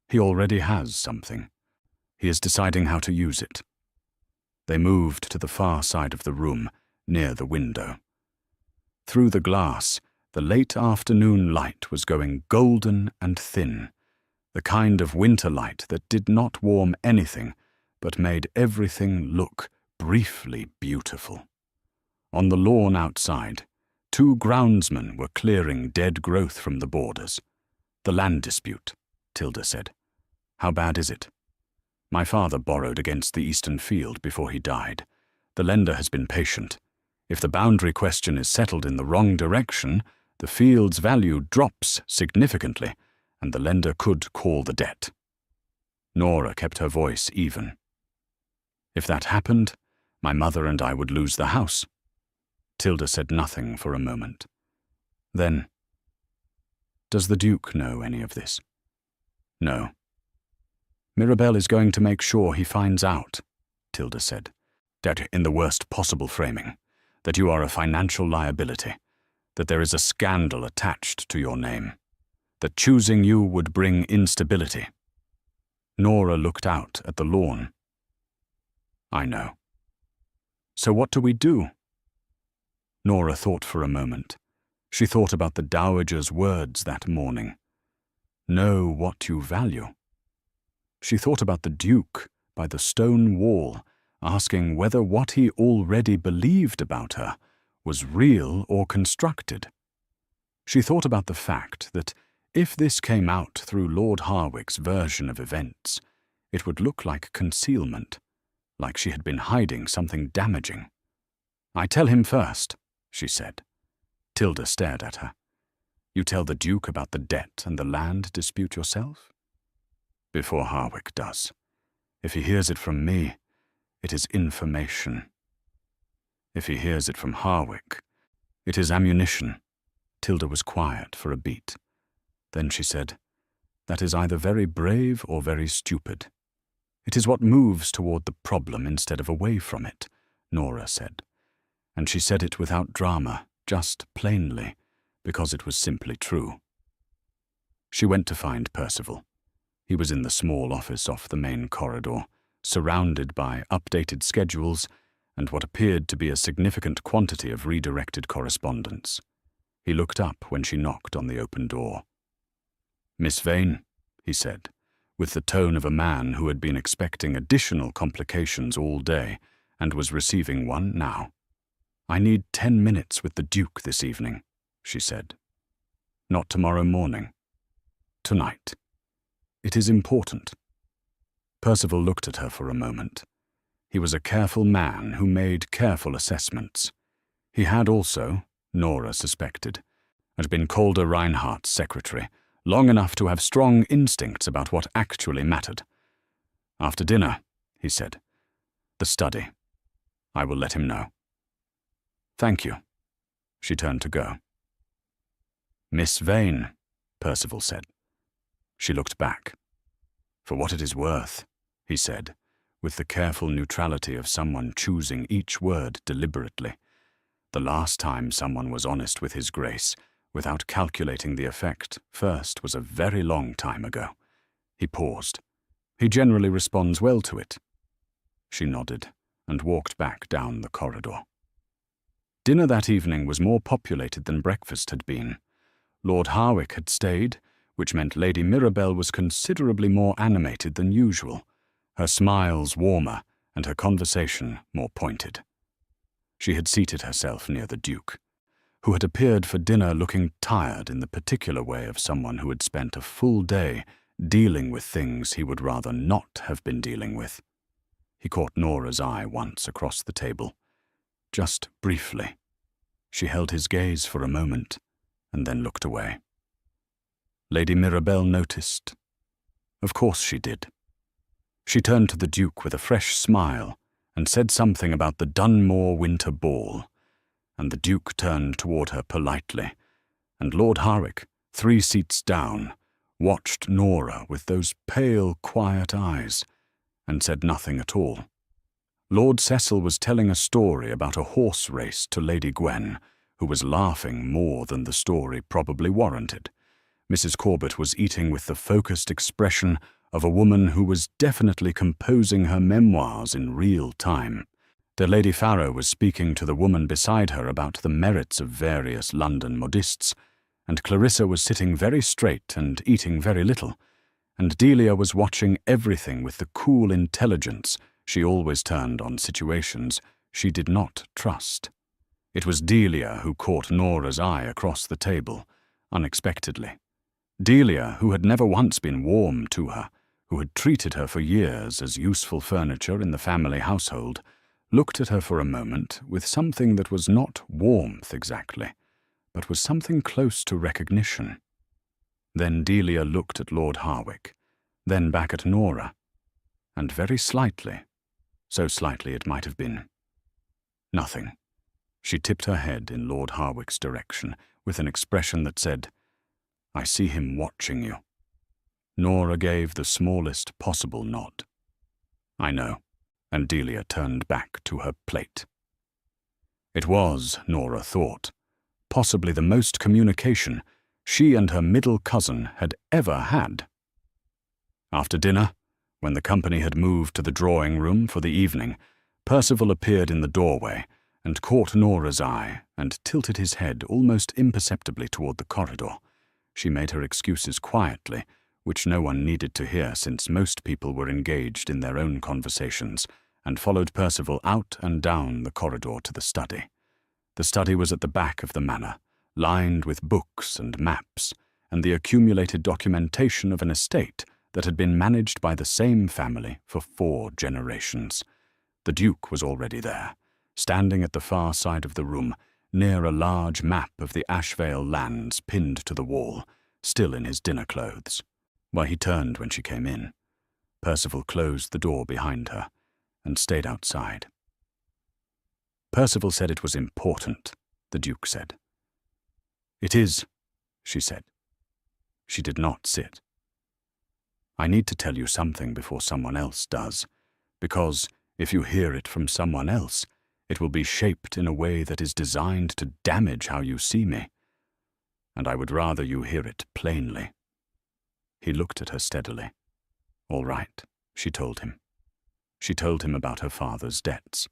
He already has something. He is deciding how to use it." They moved to the far side of the room, near the window. Through the glass, the late afternoon light was going golden and thin, the kind of winter light that did not warm anything, but made everything look briefly beautiful. On the lawn outside, 2 groundsmen were clearing dead growth from the borders. "The land dispute," Tilda said. "How bad is it?" "My father borrowed against the eastern field before he died. The lender has been patient. If the boundary question is settled in the wrong direction, the field's value drops significantly, and the lender could call the debt." Nora kept her voice even. "If that happened, my mother and I would lose the house." Tilda said nothing for a moment. Then, "Does the Duke know any of this?" "No." "Mirabell is going to make sure he finds out," Tilda said, "that in the worst possible framing, that you are a financial liability, that there is a scandal attached to your name, that choosing you would bring instability." Nora looked out at the lawn. "I know. So what do we do?" Nora thought for a moment. She thought about the Dowager's words that morning. "Know what you value." She thought about the Duke by the stone wall, asking whether what he already believed about her was real or constructed. She thought about the fact that if this came out through Lord Harwick's version of events, it would look like concealment, like she had been hiding something damaging. "I tell him first," she said. Tilda stared at her. "You tell the Duke about the debt and the land dispute yourself?" "Before Harwick does. If he hears it from me, it is information. If he hears it from Harwick, it is ammunition." Tilda was quiet for a beat. Then she said, "That is either very brave or very stupid. It is what moves toward the problem instead of away from it," Nora said. And she said it without drama, just plainly, because it was simply true. She went to find Percival. He was in the small office off the main corridor, surrounded by updated schedules and what appeared to be a significant quantity of redirected correspondence. He looked up when she knocked on the open door. "Miss Vane," he said, with the tone of a man who had been expecting additional complications all day and was receiving one now. "I need 10 minutes with the Duke this evening," she said. "Not tomorrow morning. Tonight. It is important." Percival looked at her for a moment. He was a careful man who made careful assessments. He had also, Nora suspected, had been Calder Reinhardt's secretary, long enough to have strong instincts about what actually mattered. "After dinner," he said. "The study. I will let him know." "Thank you." She turned to go. "Miss Vane," Percival said. She looked back. "For what it is worth," he said, with the careful neutrality of someone choosing each word deliberately. "The last time someone was honest with his grace, without calculating the effect, first was a very long time ago." He paused. "He generally responds well to it." She nodded and walked back down the corridor. Dinner that evening was more populated than breakfast had been. Lord Harwick had stayed, which meant Lady Mirabell was considerably more animated than usual, her smiles warmer and her conversation more pointed. She had seated herself near the Duke. who had appeared for dinner looking tired in the particular way of someone who had spent a full day dealing with things he would rather not have been dealing with. He caught Nora's eye once across the table. Just briefly. She held his gaze for a moment, and then looked away. Lady Mirabelle noticed. Of course she did. She turned to the Duke with a fresh smile and said something about the Dunmore Winter Ball, and the Duke turned toward her politely, and Lord Harwick, 3 seats down, watched Nora with those pale, quiet eyes, and said nothing at all. Lord Cecil was telling a story about a horse race to Lady Gwen, who was laughing more than the story probably warranted. Mrs. Corbett was eating with the focused expression of a woman who was definitely composing her memoirs in real time. The Lady Farrow was speaking to the woman beside her about the merits of various London modistes, and Clarissa was sitting very straight and eating very little, and Delia was watching everything with the cool intelligence she always turned on situations she did not trust. It was Delia who caught Nora's eye across the table, unexpectedly. Delia, who had never once been warm to her, who had treated her for years as useful furniture in the family household, looked at her for a moment with something that was not warmth exactly, but was something close to recognition. Then Delia looked at Lord Harwick, then back at Nora, and very slightly, so slightly it might have been, nothing. She tipped her head in Lord Harwick's direction with an expression that said, "I see him watching you." Nora gave the smallest possible nod. "I know," and Delia turned back to her plate. It was, Nora thought, possibly the most communication she and her middle cousin had ever had. After dinner, when the company had moved to the drawing-room for the evening, Percival appeared in the doorway and caught Nora's eye and tilted his head almost imperceptibly toward the corridor. She made her excuses quietly, which no one needed to hear since most people were engaged in their own conversations, and followed Percival out and down the corridor to the study. The study was at the back of the manor, lined with books and maps, and the accumulated documentation of an estate that had been managed by the same family for 4 generations. The Duke was already there, standing at the far side of the room, near a large map of the Ashvale lands pinned to the wall, still in his dinner clothes. Why, he turned when she came in. Percival closed the door behind her and stayed outside. Percival said it was important, the Duke said. "It is," she said. She did not sit. "I need to tell you something before someone else does, because if you hear it from someone else, it will be shaped in a way that is designed to damage how you see me, and I would rather you hear it plainly." He looked at her steadily. "All right," she told him. She told him about her father's debts,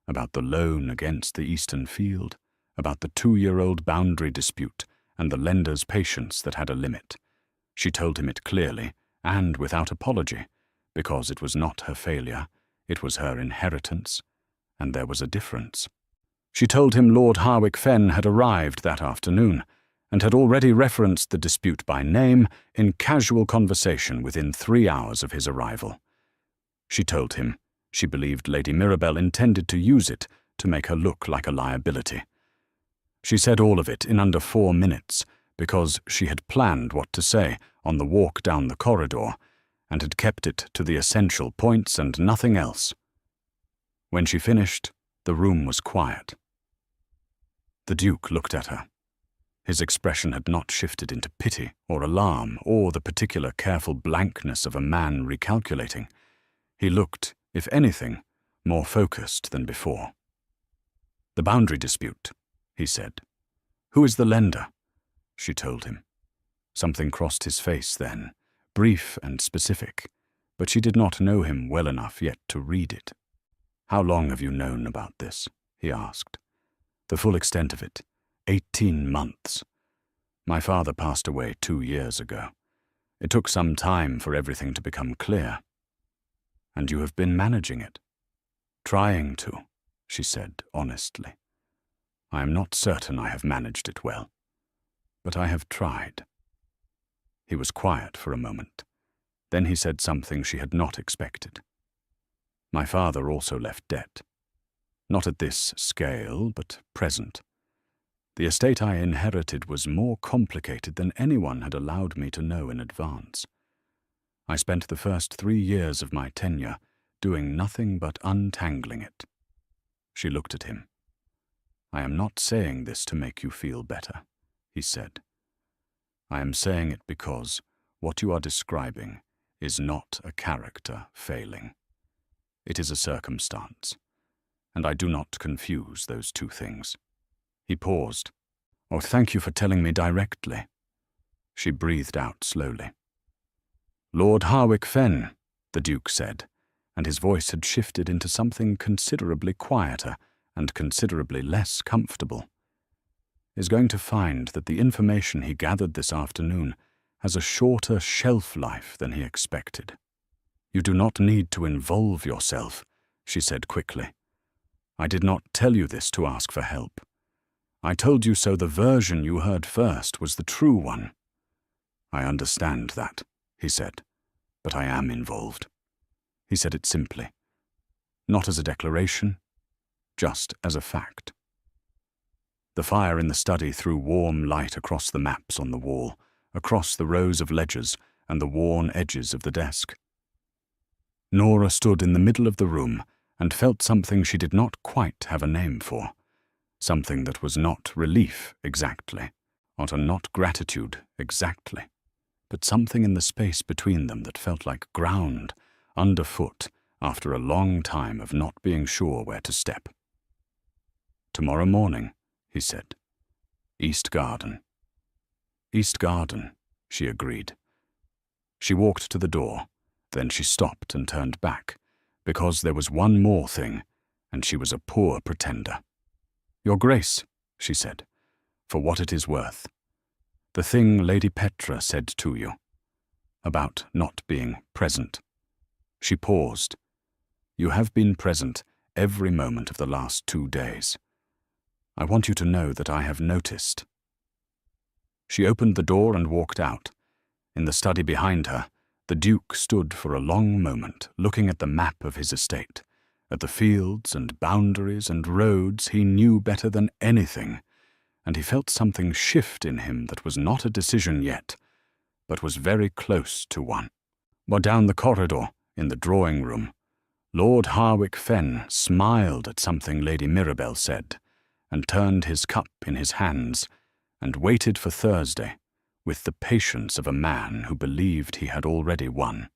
about the loan against the Eastern Field, about the 2-year-old boundary dispute and the lender's patience that had a limit. She told him it clearly and without apology, because it was not her failure, it was her inheritance, and there was a difference. She told him Lord Harwick Fenn had arrived that afternoon, and had already referenced the dispute by name in casual conversation within 3 hours of his arrival. She told him she believed Lady Mirabelle intended to use it to make her look like a liability. She said all of it in under 4 minutes, because she had planned what to say on the walk down the corridor, and had kept it to the essential points and nothing else. When she finished, the room was quiet. The Duke looked at her. His expression had not shifted into pity or alarm or the particular careful blankness of a man recalculating. He looked, if anything, more focused than before. "The boundary dispute," he said. "Who is the lender?" She told him. Something crossed his face then, brief and specific, but she did not know him well enough yet to read it. "How long have you known about this?" he asked. "The full extent of it. 18 months. My father passed away 2 years ago. It took some time for everything to become clear. And you have been managing it." "Trying to," she said honestly. I am not certain I have managed it well, but I have tried." He was quiet for a moment. Then he said something she had not expected. "My father also left debt. Not at this scale, but present. The estate I inherited was more complicated than anyone had allowed me to know in advance. I spent the first 3 years of my tenure doing nothing but untangling it." She looked at him. "I am not saying this to make you feel better," he said. "I am saying it because what you are describing is not a character failing. It is a circumstance, and I do not confuse those two things." He paused. "Oh, thank you for telling me directly." She breathed out slowly. "Lord Harwick Fen," the Duke said, and his voice had shifted into something considerably quieter and considerably less comfortable, "is going to find that the information he gathered this afternoon has a shorter shelf life than he expected." "You do not need to involve yourself," she said quickly. "I did not tell you this to ask for help. I told you so the version you heard first was the true one." "I understand that," he said, "but I am involved." He said it simply, not as a declaration, just as a fact. The fire in the study threw warm light across the maps on the wall, across the rows of ledgers and the worn edges of the desk. Nora stood in the middle of the room and felt something she did not quite have a name for, something that was not relief exactly, or not gratitude exactly, but something in the space between them that felt like ground underfoot after a long time of not being sure where to step. "Tomorrow morning," he said. "East Garden." "East Garden," she agreed. She walked to the door, then she stopped and turned back, because there was one more thing, and she was a poor pretender. "Your Grace," she said, "for what it is worth. The thing Lady Petra said to you, about not being present." She paused. "You have been present every moment of the last 2 days. I want you to know that I have noticed." She opened the door and walked out. In the study behind her, the Duke stood for a long moment, looking at the map of his estate, at the fields and boundaries and roads he knew better than anything, and he felt something shift in him that was not a decision yet, but was very close to one. While down the corridor, in the drawing room, Lord Harwick Fen smiled at something Lady Mirabel said, and turned his cup in his hands, and waited for Thursday, with the patience of a man who believed he had already won.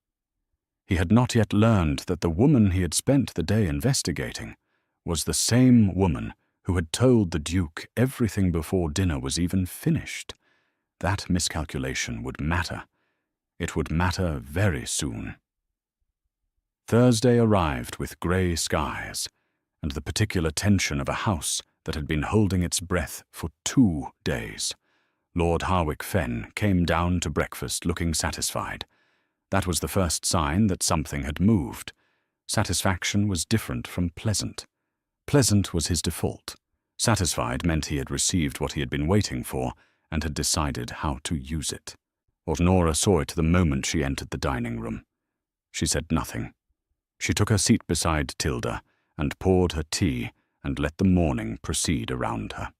He had not yet learned that the woman he had spent the day investigating was the same woman who had told the Duke everything before dinner was even finished. That miscalculation would matter. It would matter very soon. Thursday arrived with grey skies, and the particular tension of a house that had been holding its breath for 2 days. Lord Harwick Fen came down to breakfast looking satisfied. That was the first sign that something had moved. Satisfaction was different from pleasant. Pleasant was his default. Satisfied meant he had received what he had been waiting for and had decided how to use it. Nora saw it the moment she entered the dining room. She said nothing. She took her seat beside Tilda and poured her tea and let the morning proceed around her.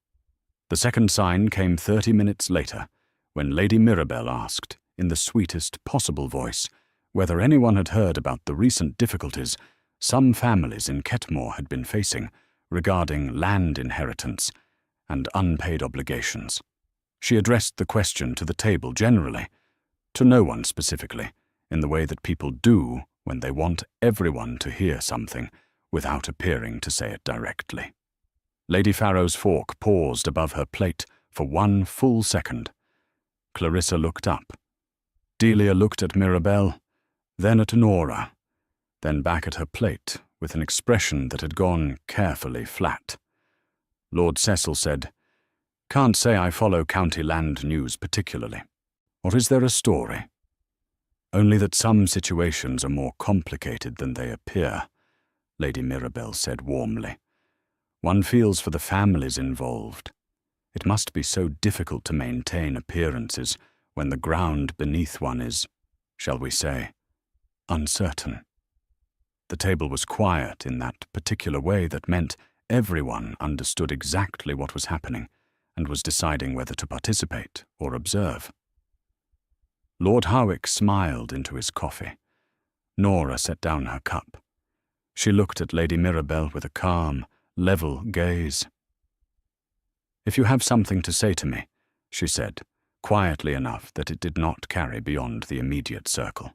The second sign came 30 minutes later, when Lady Mirabel asked, in the sweetest possible voice, whether anyone had heard about the recent difficulties some families in Ketmore had been facing regarding land inheritance and unpaid obligations. She addressed the question to the table generally, to no one specifically, in the way that people do when they want everyone to hear something without appearing to say it directly. Lady Farrow's fork paused above her plate for 1 full second. Clarissa looked up. Delia looked at Mirabel, then at Nora, then back at her plate with an expression that had gone carefully flat. Lord Cecil said, "Can't say I follow county land news particularly. Or is there a story?" "Only that some situations are more complicated than they appear," Lady Mirabel said warmly. One feels for the families involved. It must be so difficult to maintain appearances when the ground beneath one is, shall we say, uncertain. The table was quiet in that particular way that meant everyone understood exactly what was happening and was deciding whether to participate or observe. Lord Harwick smiled into his coffee. Nora set down her cup. She looked at Lady Mirabelle with a calm, level gaze. "If you have something to say to me," she said, quietly enough that it did not carry beyond the immediate circle,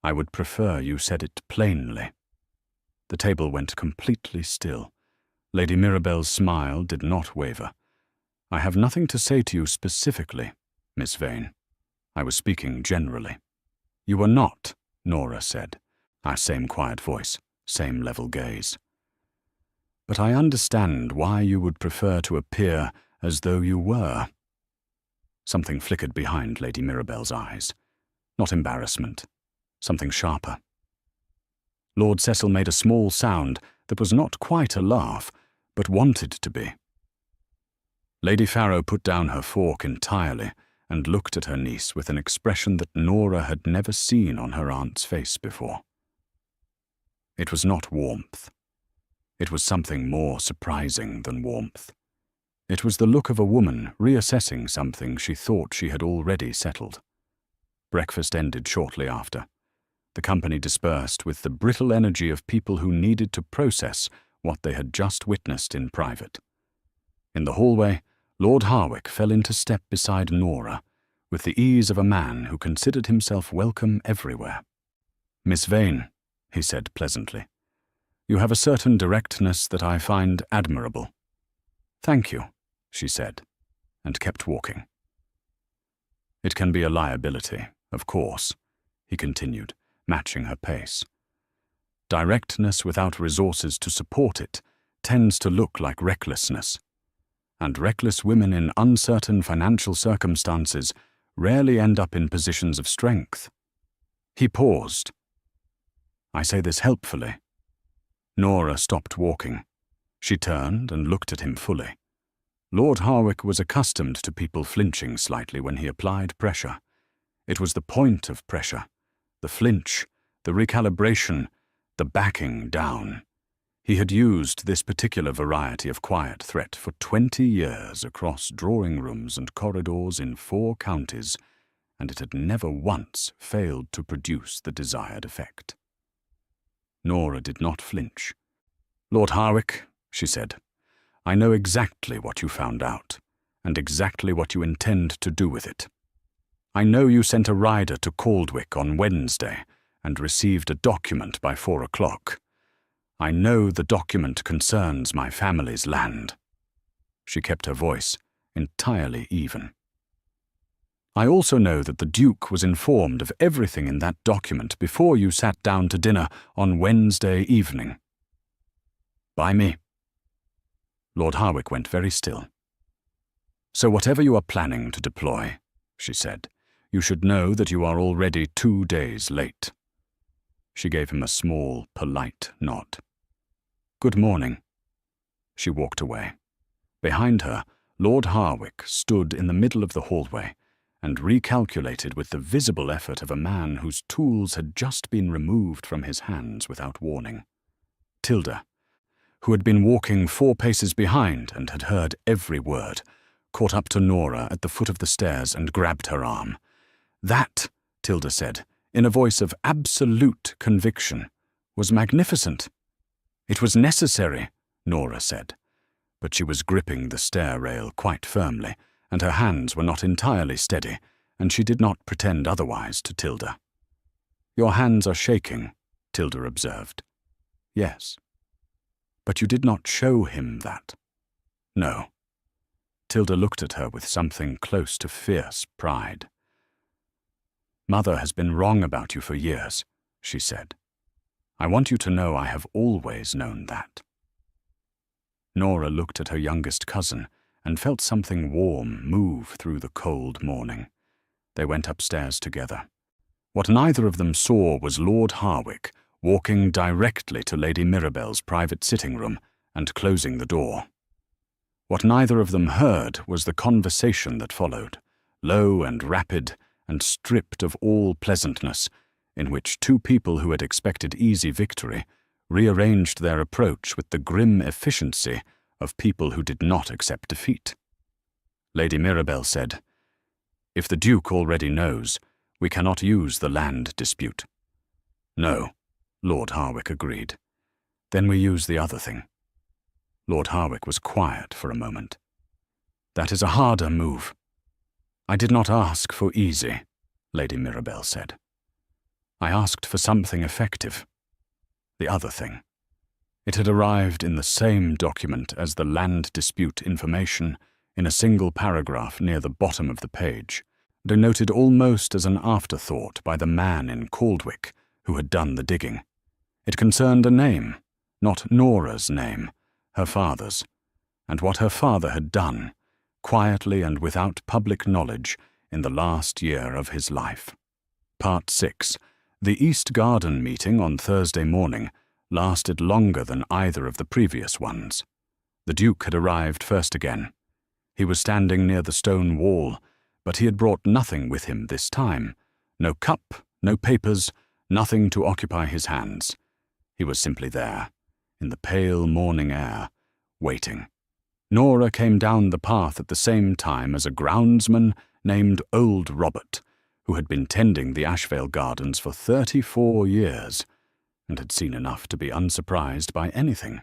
"I would prefer you said it plainly." The table went completely still. Lady Mirabelle's smile did not waver. "I have nothing to say to you specifically, Miss Vane. I was speaking generally." "You are not," Nora said, our same quiet voice, same level gaze. "But I understand why you would prefer to appear as though you were." Something flickered behind Lady Mirabelle's eyes. Not embarrassment, something sharper. Lord Cecil made a small sound that was not quite a laugh, but wanted to be. Lady Farrow put down her fork entirely and looked at her niece with an expression that Nora had never seen on her aunt's face before. It was not warmth. It was something more surprising than warmth. It was the look of a woman reassessing something she thought she had already settled. Breakfast ended shortly after. The company dispersed with the brittle energy of people who needed to process what they had just witnessed in private. In the hallway, Lord Harwick fell into step beside Nora, with the ease of a man who considered himself welcome everywhere. "Miss Vane," he said pleasantly, "you have a certain directness that I find admirable." "Thank you," she said, and kept walking. "It can be a liability, of course," he continued, matching her pace. "Directness without resources to support it tends to look like recklessness, and reckless women in uncertain financial circumstances rarely end up in positions of strength." He paused. "I say this helpfully." Nora stopped walking. She turned and looked at him fully. Lord Harwick was accustomed to people flinching slightly when he applied pressure. It was the point of pressure, the flinch, the recalibration, the backing down. He had used this particular variety of quiet threat for 20 years across drawing rooms and corridors in 4 counties, and it had never once failed to produce the desired effect. Nora did not flinch. "Lord Harwick," she said, "I know exactly what you found out, and exactly what you intend to do with it. I know you sent a rider to Caldwick on Wednesday and received a document by 4 o'clock. I know the document concerns my family's land." She kept her voice entirely even. "I also know that the Duke was informed of everything in that document before you sat down to dinner on Wednesday evening." "By me." Lord Harwick went very still. "So whatever you are planning to deploy," she said, "you should know that you are already 2 days late." She gave him a small, polite nod. "Good morning." She walked away. Behind her, Lord Harwick stood in the middle of the hallway and recalculated with the visible effort of a man whose tools had just been removed from his hands without warning. Tilda, who had been walking 4 paces behind and had heard every word, caught up to Nora at the foot of the stairs and grabbed her arm. "That," Tilda said, in a voice of absolute conviction, "was magnificent." "It was necessary," Nora said, but she was gripping the stair rail quite firmly, and her hands were not entirely steady, and she did not pretend otherwise to Tilda. "Your hands are shaking," Tilda observed. "Yes." "But you did not show him that." "No." Tilda looked at her with something close to fierce pride. "Mother has been wrong about you for years," she said. "I want you to know I have always known that." Nora looked at her youngest cousin and felt something warm move through the cold morning. They went upstairs together. What neither of them saw was Lord Harwick walking directly to Lady Mirabelle's private sitting room and closing the door. What neither of them heard was the conversation that followed, low and rapid and stripped of all pleasantness, in which two people who had expected easy victory rearranged their approach with the grim efficiency of people who did not accept defeat. Lady Mirabel said, "If the Duke already knows, we cannot use the land dispute." "No," Lord Harwick agreed. "Then we use the other thing." Lord Harwick was quiet for a moment. "That is a harder move." "I did not ask for easy," Lady Mirabel said. "I asked for something effective. The other thing." It had arrived in the same document as the land dispute information, in a single paragraph near the bottom of the page, denoted almost as an afterthought by the man in Caldwick who had done the digging. It concerned a name, not Nora's name, her father's, and what her father had done, quietly and without public knowledge, in the last year of his life. Part 6. The East Garden meeting on Thursday morning lasted longer than either of the previous ones. The Duke had arrived first again. He was standing near the stone wall, but he had brought nothing with him this time. No cup, no papers, nothing to occupy his hands. He was simply there, in the pale morning air, waiting. Nora came down the path at the same time as a groundsman named Old Robert, who had been tending the Ashvale Gardens for 34 years, and had seen enough to be unsurprised by anything.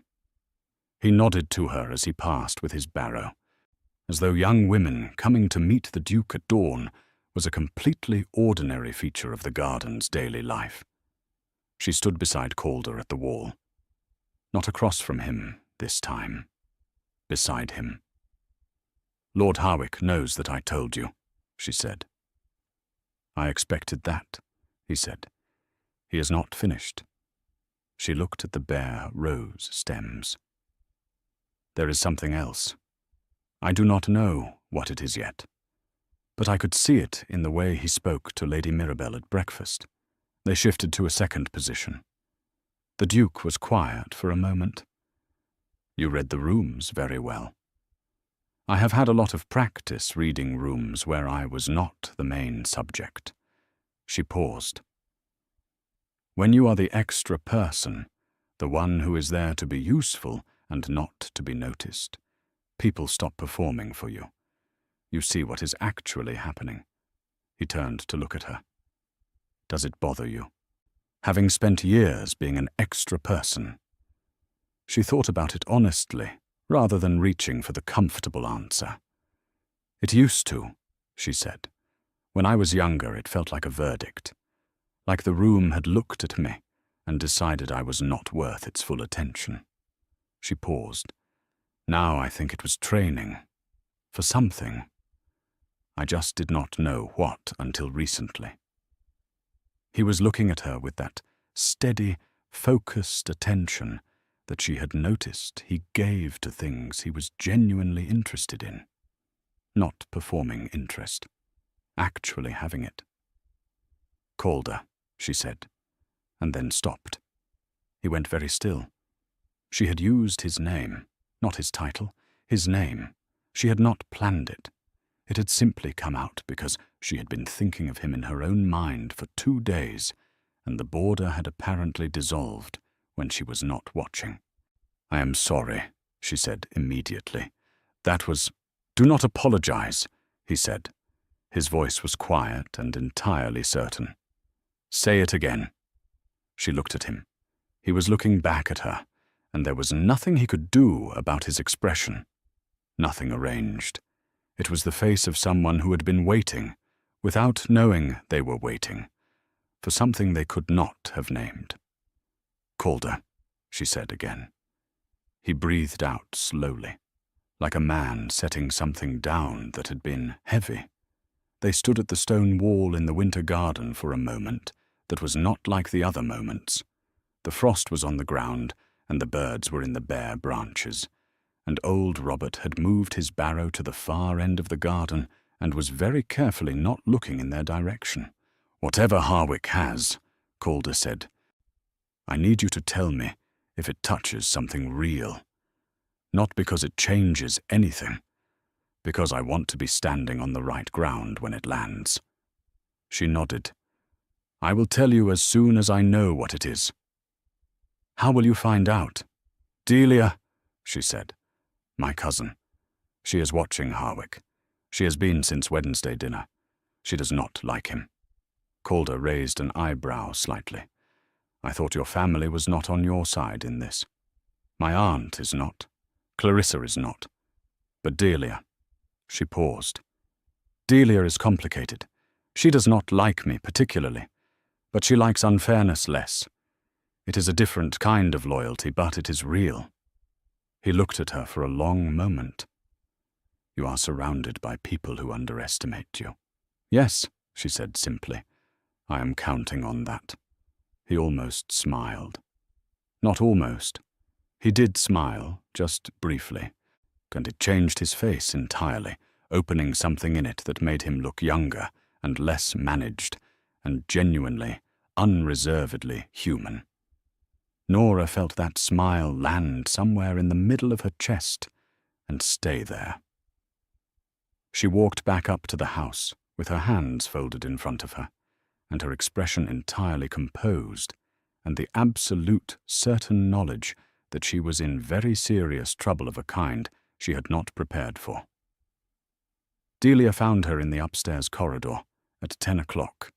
He nodded to her as he passed with his barrow, as though young women coming to meet the Duke at dawn was a completely ordinary feature of the garden's daily life. She stood beside Calder at the wall. Not across from him this time. Beside him. "Lord Harwick knows that I told you," she said. "I expected that," he said. "He is not finished." She looked at the bare rose stems. "There is something else. I do not know what it is yet, but I could see it in the way he spoke to Lady Mirabel at breakfast." They shifted to a second position. The Duke was quiet for a moment. "You read the rooms very well." "I have had a lot of practice reading rooms where I was not the main subject." She paused. "When you are the extra person, the one who is there to be useful and not to be noticed, people stop performing for you. You see what is actually happening." He turned to look at her. "Does it bother you, having spent years being an extra person?" She thought about it honestly, rather than reaching for the comfortable answer. "It used to," she said. "When I was younger, it felt like a verdict. Like the room had looked at me and decided I was not worth its full attention." She paused. "Now I think it was training. For something. I just did not know what until recently." He was looking at her with that steady, focused attention that she had noticed he gave to things he was genuinely interested in. Not performing interest. Actually having it. "Calder," she said, and then stopped. He went very still. She had used his name, not his title, his name. She had not planned it. It had simply come out because she had been thinking of him in her own mind for 2 days, and the border had apparently dissolved when she was not watching. "I am sorry," she said immediately. "That was—" "Do not apologize," he said. His voice was quiet and entirely certain. "Say it again." She looked at him. He was looking back at her, and there was nothing he could do about his expression. Nothing arranged. It was the face of someone who had been waiting, without knowing they were waiting, for something they could not have named. "Calder," she said again. He breathed out slowly, like a man setting something down that had been heavy. They stood at the stone wall in the winter garden for a moment that was not like the other moments. The frost was on the ground, and the birds were in the bare branches, and old Robert had moved his barrow to the far end of the garden and was very carefully not looking in their direction. "Whatever Harwick has," Calder said, "I need you to tell me if it touches something real. Not because it changes anything. Because I want to be standing on the right ground when it lands. She nodded. I will tell you as soon as I know what it is. How will you find out? Delia, she said. My cousin. She is watching Harwick. She has been since Wednesday dinner. She does not like him. Calder raised an eyebrow slightly. I thought your family was not on your side in this. My aunt is not. Clarissa is not. But Delia. She paused. Delia is complicated. She does not like me particularly, but she likes unfairness less. It is a different kind of loyalty, but it is real. He looked at her for a long moment. You are surrounded by people who underestimate you. Yes, she said simply. I am counting on that. He almost smiled. Not almost. He did smile, just briefly, and it changed his face entirely, opening something in it that made him look younger and less managed, and genuinely, unreservedly human. Nora felt that smile land somewhere in the middle of her chest and stay there. She walked back up to the house, with her hands folded in front of her, and her expression entirely composed, and the absolute certain knowledge that she was in very serious trouble of a kind she had not prepared for. Delia found her in the upstairs corridor at 10 o'clock.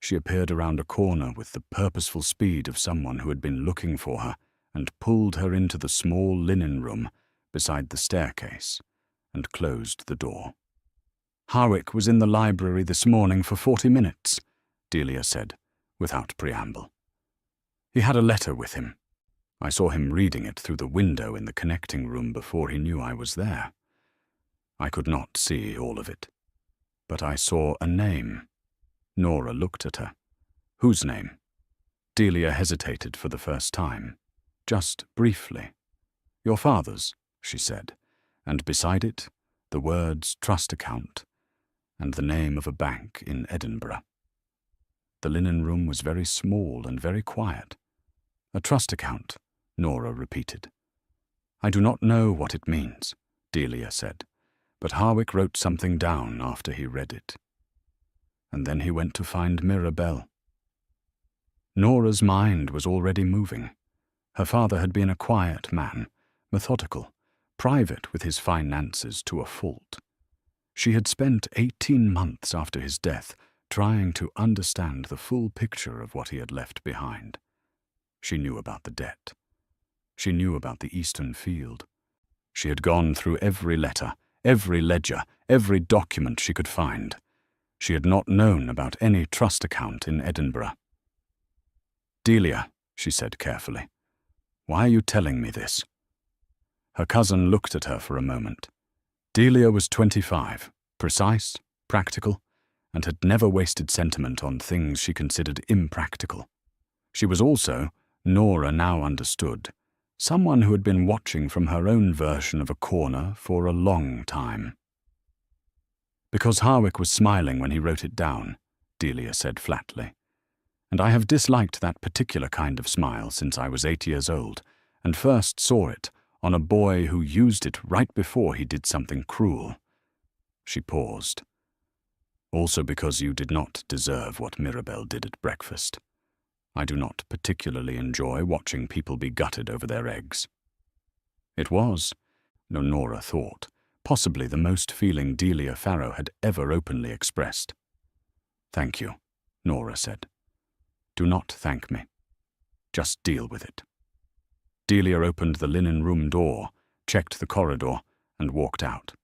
She appeared around a corner with the purposeful speed of someone who had been looking for her and pulled her into the small linen room beside the staircase and closed the door. Harwick was in the library this morning for 40 minutes, Delia said, without preamble. He had a letter with him. I saw him reading it through the window in the connecting room before he knew I was there. I could not see all of it, but I saw a name. Nora looked at her. Whose name? Delia hesitated for the first time, just briefly. Your father's, she said, and beside it, the words trust account and the name of a bank in Edinburgh. The linen room was very small and very quiet. A trust account, Nora repeated. I do not know what it means, Delia said, but Harwick wrote something down after he read it. And then he went to find Mirabelle. Nora's mind was already moving. Her father had been a quiet man, methodical, private with his finances to a fault. She had spent 18 months after his death trying to understand the full picture of what he had left behind. She knew about the debt. She knew about the Eastern Field. She had gone through every letter, every ledger, every document she could find. She had not known about any trust account in Edinburgh. Delia, she said carefully, why are you telling me this? Her cousin looked at her for a moment. Delia was 25, precise, practical, and had never wasted sentiment on things she considered impractical. She was also, Nora now understood, someone who had been watching from her own version of a corner for a long time. Because Harwick was smiling when he wrote it down, Delia said flatly. And I have disliked that particular kind of smile since I was 8 years old, and first saw it on a boy who used it right before he did something cruel. She paused. Also because you did not deserve what Mirabelle did at breakfast. I do not particularly enjoy watching people be gutted over their eggs. It was, Nora thought, possibly the most feeling Delia Farrow had ever openly expressed. Thank you, Nora said. Do not thank me. Just deal with it. Delia opened the linen room door, checked the corridor, and walked out.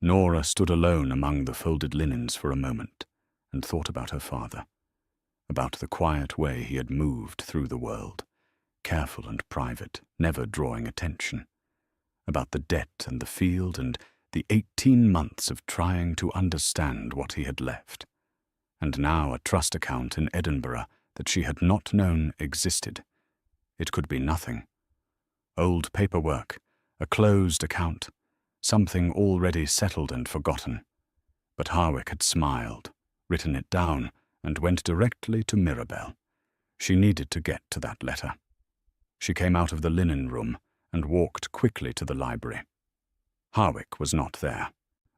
Nora stood alone among the folded linens for a moment and thought about her father, about the quiet way he had moved through the world, careful and private, never drawing attention, about the debt and the field and the 18 months of trying to understand what he had left, and now a trust account in Edinburgh that she had not known existed. It could be nothing. Old paperwork, a closed account, something already settled and forgotten. But Harwick had smiled, written it down, and went directly to Mirabelle. She needed to get to that letter. She came out of the linen room and walked quickly to the library. Harwick was not there,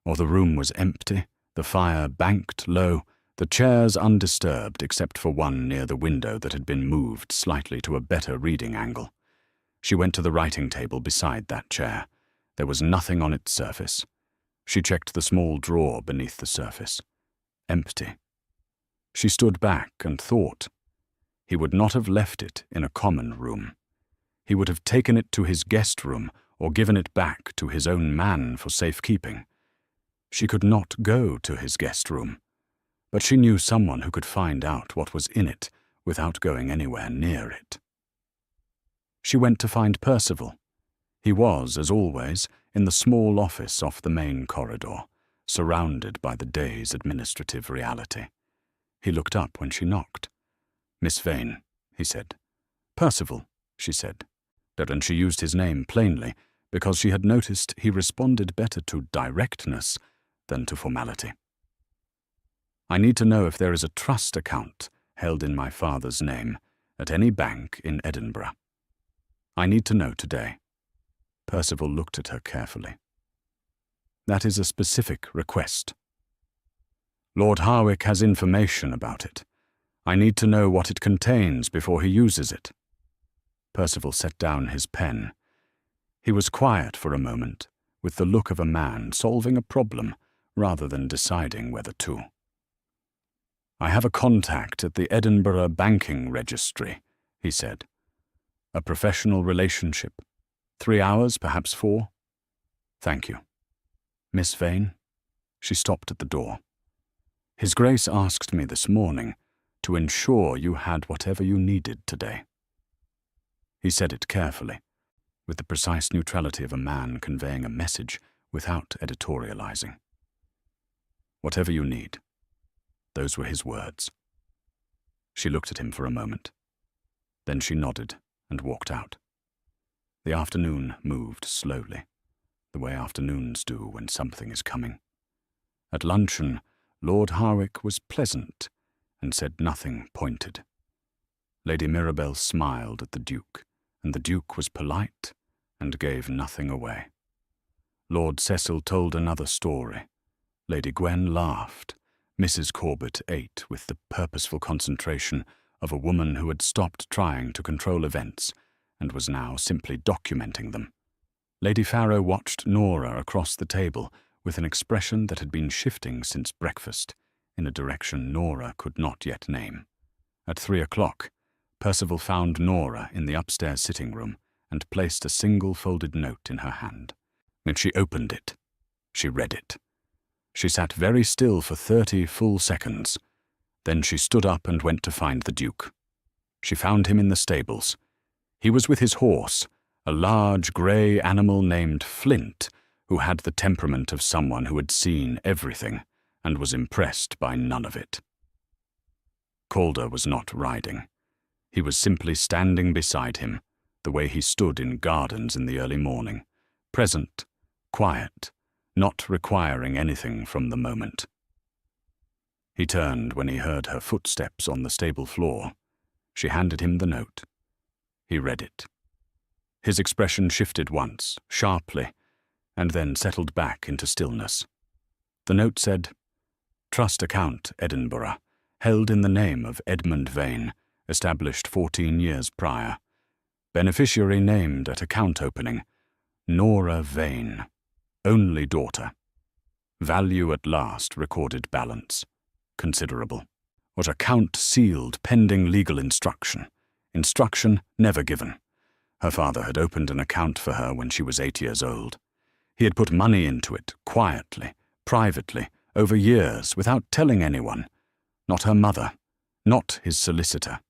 or the room was empty, the fire banked low, the chairs undisturbed except for one near the window that had been moved slightly to a better reading angle. She went to the writing table beside that chair. There was nothing on its surface. She checked the small drawer beneath the surface. Empty. She stood back and thought. He would not have left it in a common room. He would have taken it to his guest room or given it back to his own man for safekeeping. She could not go to his guest room, but she knew someone who could find out what was in it without going anywhere near it. She went to find Percival. He was, as always, in the small office off the main corridor, surrounded by the day's administrative reality. He looked up when she knocked. "Miss Vane," he said. "Percival," she said, and she used his name plainly because she had noticed he responded better to directness than to formality. "I need to know if there is a trust account held in my father's name at any bank in Edinburgh. I need to know today." Percival looked at her carefully. "That is a specific request. Lord Harwick has information about it. I need to know what it contains before he uses it." Percival set down his pen. He was quiet for a moment, with the look of a man solving a problem rather than deciding whether to. "I have a contact at the Edinburgh Banking Registry," he said. "A professional relationship. 3 hours, perhaps 4. Thank you. Miss Vane?" She stopped at the door. "His Grace asked me this morning to ensure you had whatever you needed today." He said it carefully, with the precise neutrality of a man conveying a message without editorializing. "Whatever you need." Those were his words. She looked at him for a moment. Then she nodded and walked out. The afternoon moved slowly, the way afternoons do when something is coming. At luncheon, Lord Harwick was pleasant and said nothing pointed. Lady Mirabell smiled at the Duke, and the Duke was polite and gave nothing away. Lord Cecil told another story. Lady Gwen laughed. Mrs. Corbett ate with the purposeful concentration of a woman who had stopped trying to control events and was now simply documenting them. Lady Farrow watched Nora across the table with an expression that had been shifting since breakfast, in a direction Nora could not yet name. At 3 o'clock, Percival found Nora in the upstairs sitting room and placed a single folded note in her hand. When she opened it, she read it. She sat very still for 30 full seconds. Then she stood up and went to find the Duke. She found him in the stables. He was with his horse, a large grey animal named Flint, who had the temperament of someone who had seen everything and was impressed by none of it. Calder was not riding. He was simply standing beside him, the way he stood in gardens in the early morning, present, quiet, not requiring anything from the moment. He turned when he heard her footsteps on the stable floor. She handed him the note. He read it. His expression shifted once, sharply, and then settled back into stillness. The note said, "Trust account, Edinburgh, held in the name of Edmund Vane, established 14 years prior. Beneficiary named at account opening, Nora Vane. Only daughter. Value at last recorded balance. Considerable. What account sealed pending legal instruction. Instruction never given. Her father had opened an account for her when she was 8 years old. He had put money into it, quietly, privately, over years, without telling anyone. Not her mother, not his solicitor,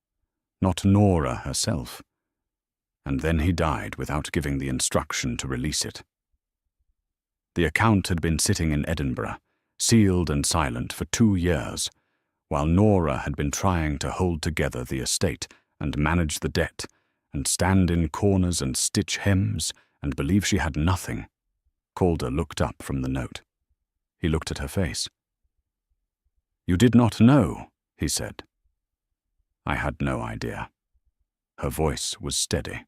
not Nora herself. And then he died without giving the instruction to release it. The account had been sitting in Edinburgh, sealed and silent for 2 years, while Nora had been trying to hold together the estate and manage the debt, and stand in corners and stitch hems and believe she had nothing. Calder looked up from the note. He looked at her face. "You did not know," he said. "I had no idea." Her voice was steady.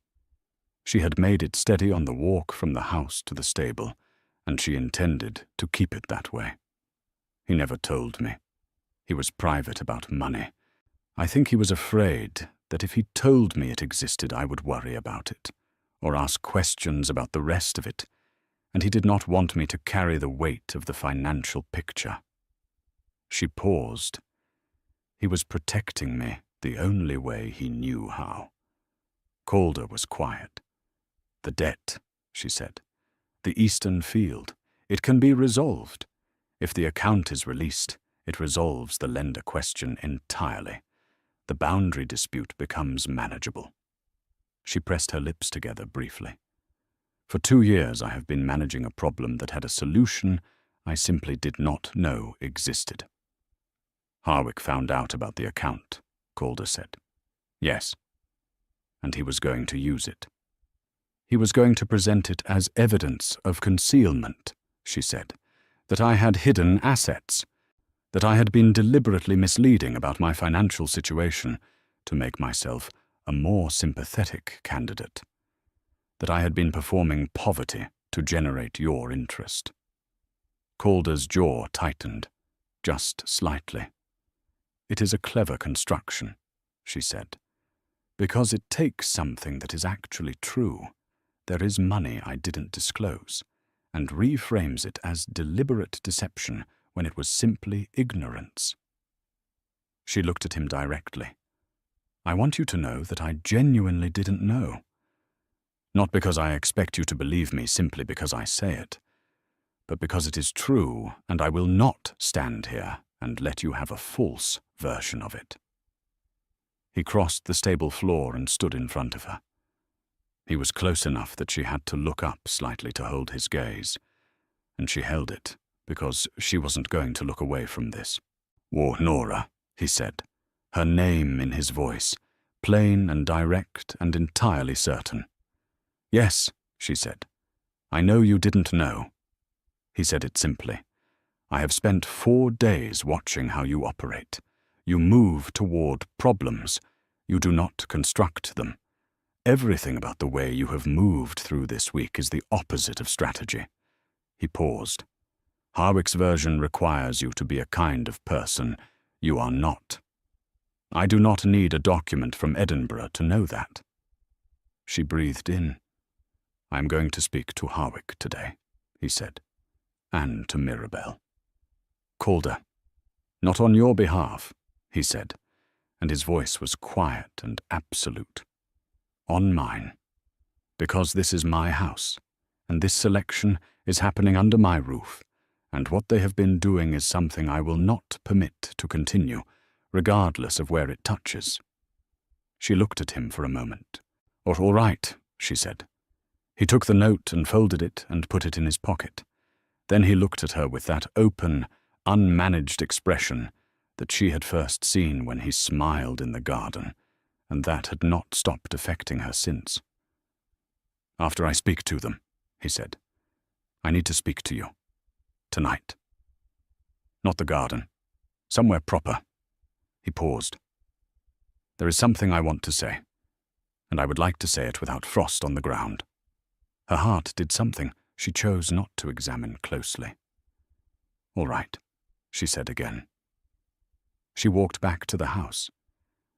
She had made it steady on the walk from the house to the stable, and she intended to keep it that way. He never told me. He was private about money. I think he was afraid that if he told me it existed, I would worry about it, or ask questions about the rest of it, and he did not want me to carry the weight of the financial picture. She paused. He was protecting me the only way he knew how. Calder was quiet. "The debt," she said. "The Eastern Field. It can be resolved. If the account is released, it resolves the lender question entirely. The boundary dispute becomes manageable." She pressed her lips together briefly. "For 2 years I have been managing a problem that had a solution I simply did not know existed." "Harwick found out about the account," Calder said. "Yes. And he was going to use it. He was going to present it as evidence of concealment," she said, "that I had hidden assets, that I had been deliberately misleading about my financial situation to make myself a more sympathetic candidate, that I had been performing poverty to generate your interest." Calder's jaw tightened, just slightly. "It is a clever construction," she said, "because it takes something that is actually true, there is money I didn't disclose, and reframes it as deliberate deception when it was simply ignorance." She looked at him directly. "I want you to know that I genuinely didn't know. Not because I expect you to believe me simply because I say it, but because it is true, and I will not stand here and let you have a false version of it." He crossed the stable floor and stood in front of her. He was close enough that she had to look up slightly to hold his gaze, and she held it because she wasn't going to look away from this. "Nora," he said, her name in his voice, plain and direct and entirely certain. "Yes," she said. "I know you didn't know." He said it simply. "I have spent 4 days watching how you operate. You move toward problems. You do not construct them. Everything about the way you have moved through this week is the opposite of strategy." He paused. "Harwick's version requires you to be a kind of person you are not. I do not need a document from Edinburgh to know that." She breathed in. "I am going to speak to Harwick today," he said, "and to Mirabelle." "Calder, not on your behalf," he said, and his voice was quiet and absolute. "On mine. Because this is my house, and this selection is happening under my roof, and what they have been doing is something I will not permit to continue, regardless of where it touches." She looked at him for a moment. All right," she said. He took the note and folded it and put it in his pocket. Then he looked at her with that open, unmanaged expression that she had first seen when he smiled in the garden, and that had not stopped affecting her since. "After I speak to them," he said, "I need to speak to you. Tonight. Not the garden. Somewhere proper." He paused. "There is something I want to say, and I would like to say it without frost on the ground." Her heart did something she chose not to examine closely. "All right," she said again. She walked back to the house.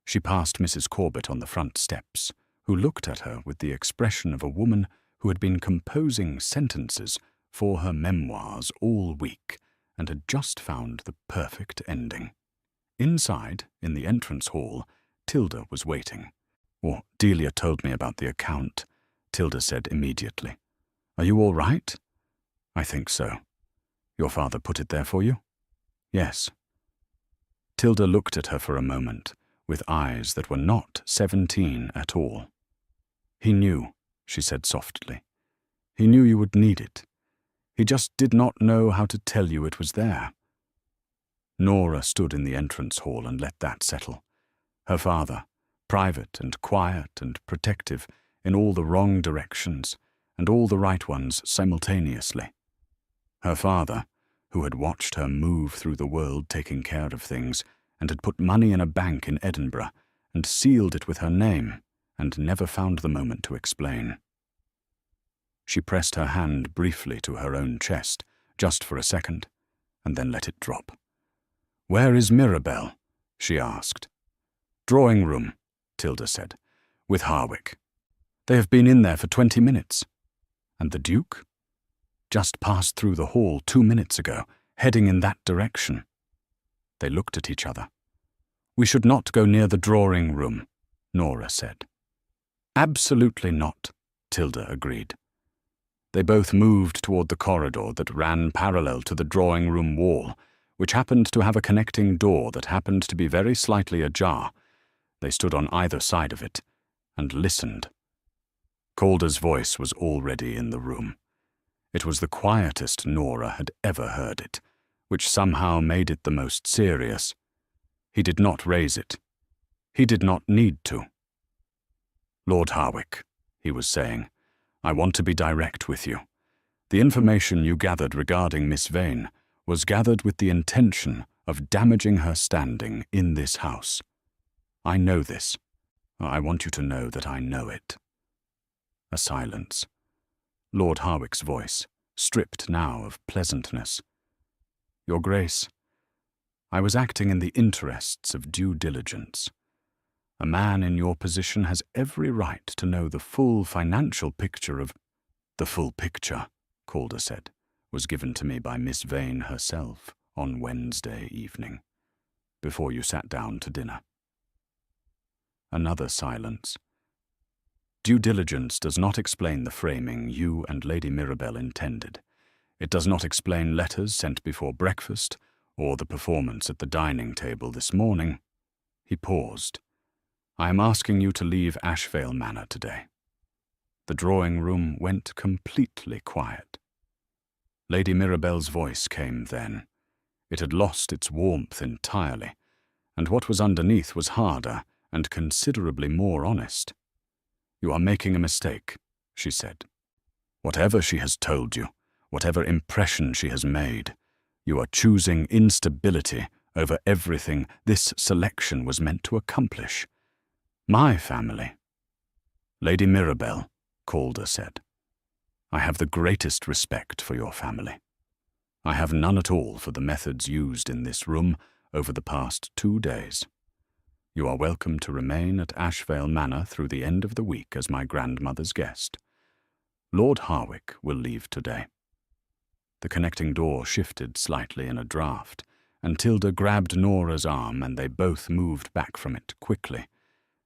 She passed Mrs. Corbett on the front steps, who looked at her with the expression of a woman who had been composing sentences for her memoirs all week and had just found the perfect ending. Inside, in the entrance hall, Tilda was waiting. "Delia told me about the account," Tilda said immediately. "Are you all right?" "I think so. Your father put it there for you?" "Yes." Tilda looked at her for a moment, with eyes that were not 17 at all. "He knew," she said softly. "He knew you would need it. He just did not know how to tell you it was there." Nora stood in the entrance hall and let that settle. Her father, private and quiet and protective in all the wrong directions and all the right ones simultaneously. Her father, who had watched her move through the world taking care of things and had put money in a bank in Edinburgh and sealed it with her name and never found the moment to explain. She pressed her hand briefly to her own chest, just for a second, and then let it drop. "Where is Mirabelle?" she asked. "Drawing room," Tilda said, "with Harwick. They have been in there for 20 minutes. And the Duke? Just passed through the hall 2 minutes ago, heading in that direction." They looked at each other. "We should not go near the drawing room," Nora said. "Absolutely not," Tilda agreed. They both moved toward the corridor that ran parallel to the drawing room wall, which happened to have a connecting door that happened to be very slightly ajar. They stood on either side of it and listened. Calder's voice was already in the room. It was the quietest Nora had ever heard it, which somehow made it the most serious. He did not raise it. He did not need to. "Lord Harwick," he was saying, "I want to be direct with you. The information you gathered regarding Miss Vane was gathered with the intention of damaging her standing in this house. I know this. I want you to know that I know it." A silence. Lord Harwick's voice, stripped now of pleasantness. "Your Grace, I was acting in the interests of due diligence. A man in your position has every right to know the full financial picture of—" "The full picture," Calder said, "was given to me by Miss Vane herself on Wednesday evening, before you sat down to dinner." Another silence. Due diligence does not explain the framing you and Lady Mirabelle intended. It does not explain letters sent before breakfast, or the performance at the dining table this morning. He paused. "I am asking you to leave Ashvale Manor today." The drawing room went completely quiet. Lady Mirabelle's voice came then. It had lost its warmth entirely, and what was underneath was harder and considerably more honest. "You are making a mistake," she said. "Whatever she has told you, whatever impression she has made, you are choosing instability over everything this selection was meant to accomplish. My family—" "Lady Mirabelle," Calder said, "I have the greatest respect for your family. I have none at all for the methods used in this room over the past 2 days. You are welcome to remain at Ashvale Manor through the end of the week as my grandmother's guest. Lord Harwick will leave today." The connecting door shifted slightly in a draught, and Tilda grabbed Nora's arm and they both moved back from it quickly.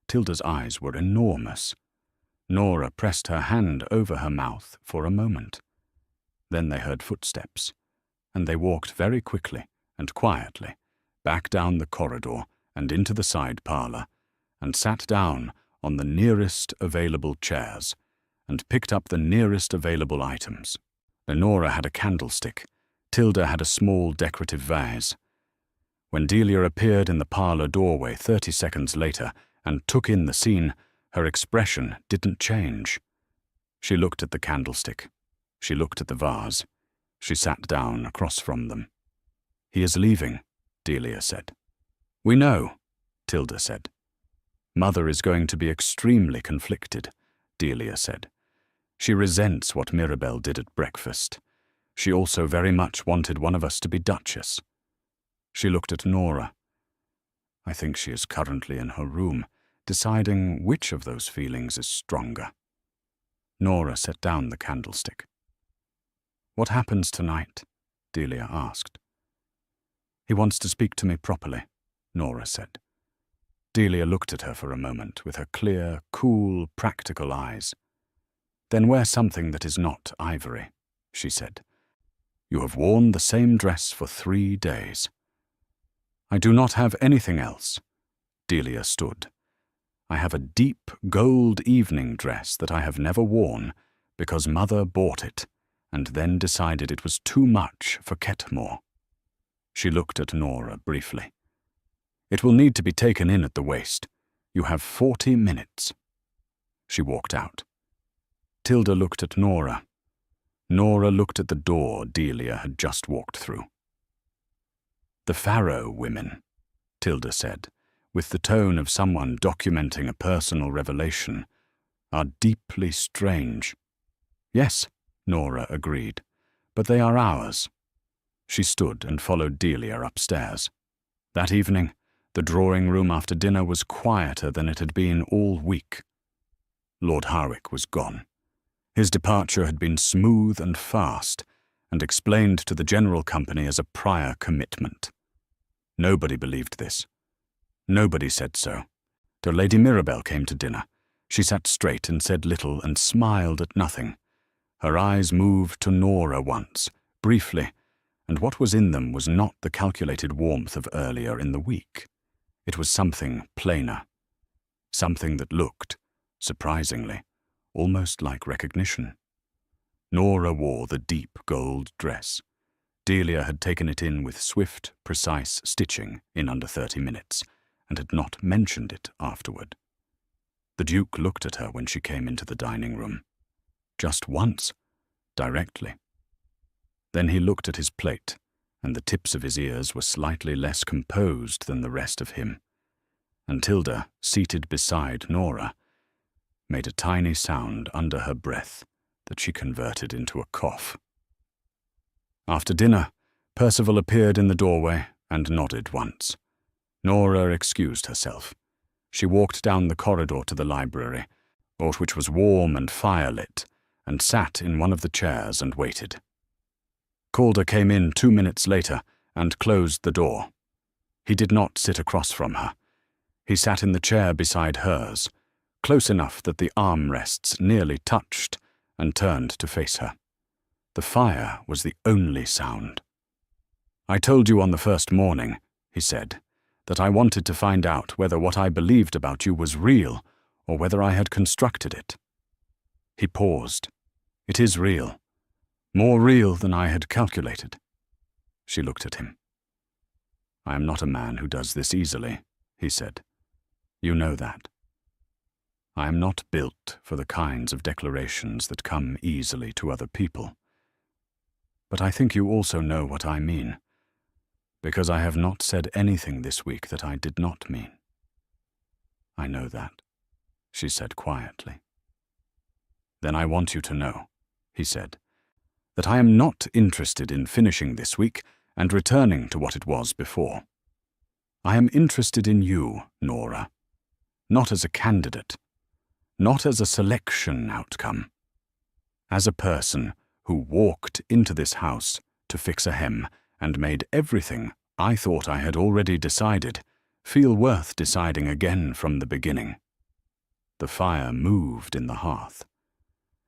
Tilda's eyes were enormous. Nora pressed her hand over her mouth for a moment. Then they heard footsteps, and they walked very quickly and quietly back down the corridor and into the side parlour, and sat down on the nearest available chairs, and picked up the nearest available items. Nora had a candlestick. Tilda had a small decorative vase. When Delia appeared in the parlour doorway 30 seconds later and took in the scene, her expression didn't change. She looked at the candlestick. She looked at the vase. She sat down across from them. "He is leaving," Delia said. "We know," Tilda said. "Mother is going to be extremely conflicted," Delia said. "She resents what Mirabelle did at breakfast. She also very much wanted one of us to be Duchess." She looked at Nora. "I think she is currently in her room, deciding which of those feelings is stronger." Nora set down the candlestick. "What happens tonight?" Delia asked. "He wants to speak to me properly," Nora said. Delia looked at her for a moment with her clear, cool, practical eyes. "Then wear something that is not ivory," she said. "You have worn the same dress for 3 days." "I do not have anything else." Delia stood. "I have a deep gold evening dress that I have never worn because Mother bought it and then decided it was too much for Ketmore." She looked at Nora briefly. "It will need to be taken in at the waist. You have 40 minutes. She walked out. Tilda looked at Nora. Nora looked at the door Delia had just walked through. "The Farrow women," Tilda said, with the tone of someone documenting a personal revelation, "are deeply strange. Yes, Nora agreed, but they are ours. She stood and followed Delia upstairs. That evening, the drawing room after dinner was quieter than it had been all week. Lord Harwick was gone. His departure had been smooth and fast, and explained to the general company as a prior commitment. Nobody believed this. Nobody said so. Till Lady Mirabell came to dinner. She sat straight and said little and smiled at nothing. Her eyes moved to Nora once, briefly, and what was in them was not the calculated warmth of earlier in the week. It was something plainer. Something that looked, surprisingly, almost like recognition. Nora wore the deep gold dress. Delia had taken it in with swift, precise stitching in under 30 minutes, and had not mentioned it afterward. The Duke looked at her when she came into the dining room. Just once, directly. Then he looked at his plate, and the tips of his ears were slightly less composed than the rest of him. And Tilda, seated beside Nora, made a tiny sound under her breath that she converted into a cough. After dinner, Percival appeared in the doorway and nodded once. Nora excused herself. She walked down the corridor to the library, which was warm and firelit, and sat in one of the chairs and waited. Calder came in 2 minutes later and closed the door. He did not sit across from her. He sat in the chair beside hers, close enough that the armrests nearly touched, and turned to face her. The fire was the only sound. "I told you on the first morning," he said, "that I wanted to find out whether what I believed about you was real or whether I had constructed it." He paused. "It is real. More real than I had calculated." She looked at him. "I am not a man who does this easily," he said. "You know that. I am not built for the kinds of declarations that come easily to other people. But I think you also know what I mean, because I have not said anything this week that I did not mean." "I know that," she said quietly. "Then I want you to know," he said, "that I am not interested in finishing this week and returning to what it was before. I am interested in you, Nora, not as a candidate, not as a selection outcome, as a person who walked into this house to fix a hem and made everything I thought I had already decided feel worth deciding again from the beginning." The fire moved in the hearth.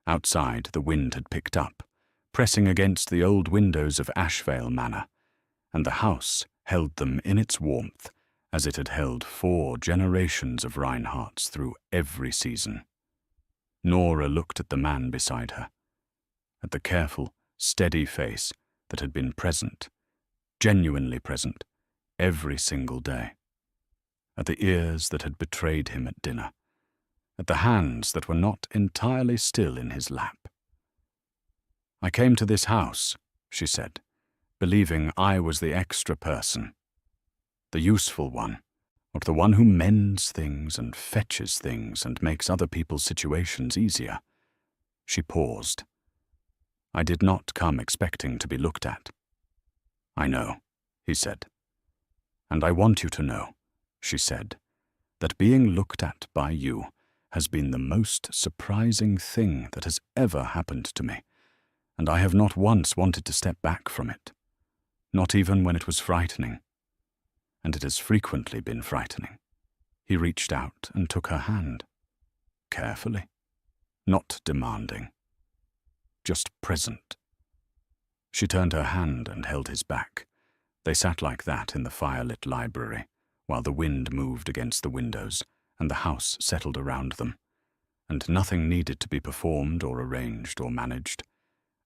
Outside, the wind had picked up, pressing against the old windows of Ashvale Manor, and the house held them in its warmth as it had held 4 generations of Reinhardts through every season. Nora looked at the man beside her, at the careful, steady face that had been present, genuinely present, every single day, at the ears that had betrayed him at dinner, at the hands that were not entirely still in his lap. "I came to this house," she said, "believing I was the extra person, the useful one, or the one who mends things and fetches things and makes other people's situations easier." She paused. "I did not come expecting to be looked at." "I know," he said. "And I want you to know," she said, "that being looked at by you has been the most surprising thing that has ever happened to me, and I have not once wanted to step back from it, not even when it was frightening. And it has frequently been frightening." He reached out and took her hand. Carefully, not demanding, just present. She turned her hand and held his back. They sat like that in the firelit library, while the wind moved against the windows and the house settled around them, and nothing needed to be performed or arranged or managed,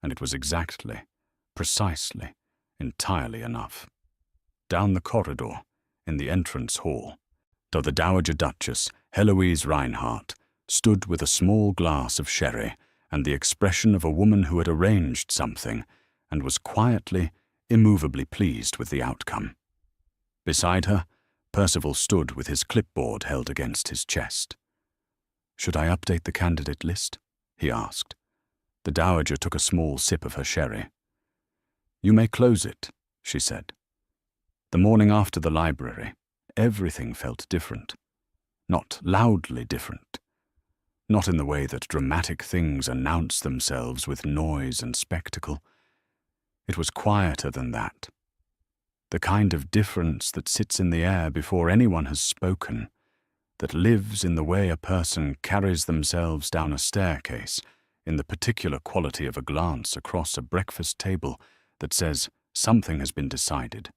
and it was exactly, precisely, entirely enough. Down the corridor, in the entrance hall, the Dowager Duchess, Heloise Reinhardt, stood with a small glass of sherry and the expression of a woman who had arranged something and was quietly, immovably pleased with the outcome. Beside her, Percival stood with his clipboard held against his chest. "Should I update the candidate list?" he asked. The Dowager took a small sip of her sherry. "You may close it," she said. The morning after the library, everything felt different. Not loudly different. Not in the way that dramatic things announce themselves with noise and spectacle. It was quieter than that. The kind of difference that sits in the air before anyone has spoken, that lives in the way a person carries themselves down a staircase, in the particular quality of a glance across a breakfast table that says something has been decided,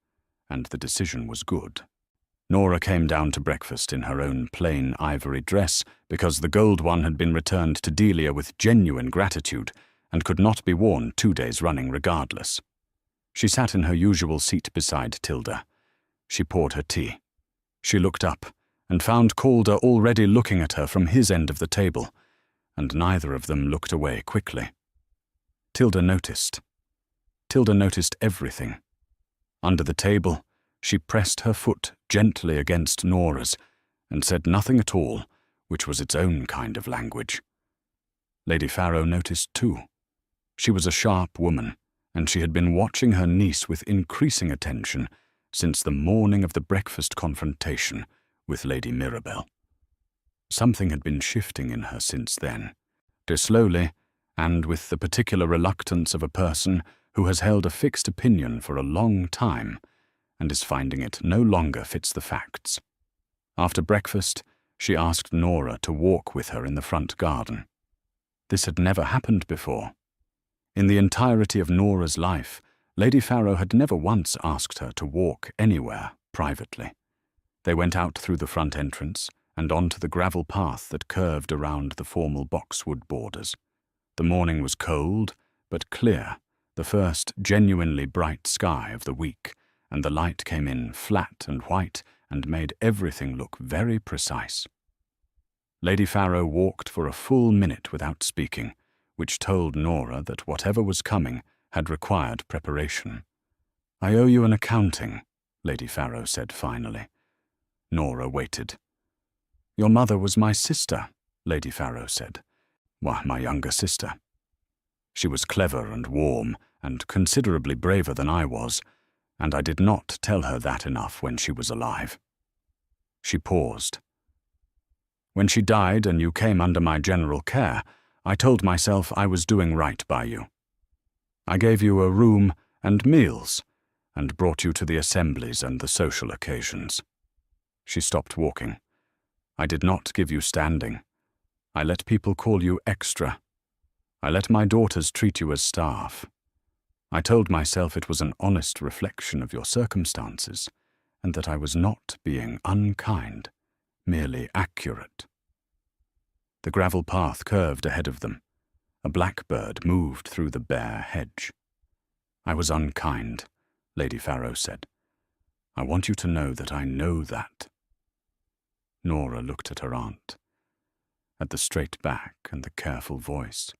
and the decision was good. Nora came down to breakfast in her own plain ivory dress because the gold one had been returned to Delia with genuine gratitude and could not be worn 2 days running regardless. She sat in her usual seat beside Tilda. She poured her tea. She looked up and found Calder already looking at her from his end of the table, and neither of them looked away quickly. Tilda noticed. Tilda noticed everything. Under the table, she pressed her foot gently against Nora's and said nothing at all, which was its own kind of language. Lady Farrow noticed too. She was a sharp woman, and she had been watching her niece with increasing attention since the morning of the breakfast confrontation with Lady Mirabell. Something had been shifting in her since then, slowly, and with the particular reluctance of a person who has held a fixed opinion for a long time and is finding it no longer fits the facts. After breakfast, she asked Nora to walk with her in the front garden. This had never happened before. In the entirety of Nora's life, Lady Farrow had never once asked her to walk anywhere privately. They went out through the front entrance and onto the gravel path that curved around the formal boxwood borders. The morning was cold, but clear, the first genuinely bright sky of the week, and the light came in flat and white and made everything look very precise. Lady Farrow walked for a full minute without speaking, which told Nora that whatever was coming had required preparation. "I owe you an accounting," Lady Farrow said finally. Nora waited. "Your mother was my sister," Lady Farrow said. "Why, my younger sister." She was clever and warm and considerably braver than I was, and I did not tell her that enough when she was alive. She paused. "When she died and you came under my general care, I told myself I was doing right by you. I gave you a room and meals, and brought you to the assemblies and the social occasions." She stopped walking. "I did not give you standing. I let people call you extra. I let my daughters treat you as staff. I told myself it was an honest reflection of your circumstances, and that I was not being unkind, merely accurate." The gravel path curved ahead of them. A blackbird moved through the bare hedge. "I was unkind," Lady Farrow said. "I want you to know that I know that." Nora looked at her aunt, at the straight back and the careful voice,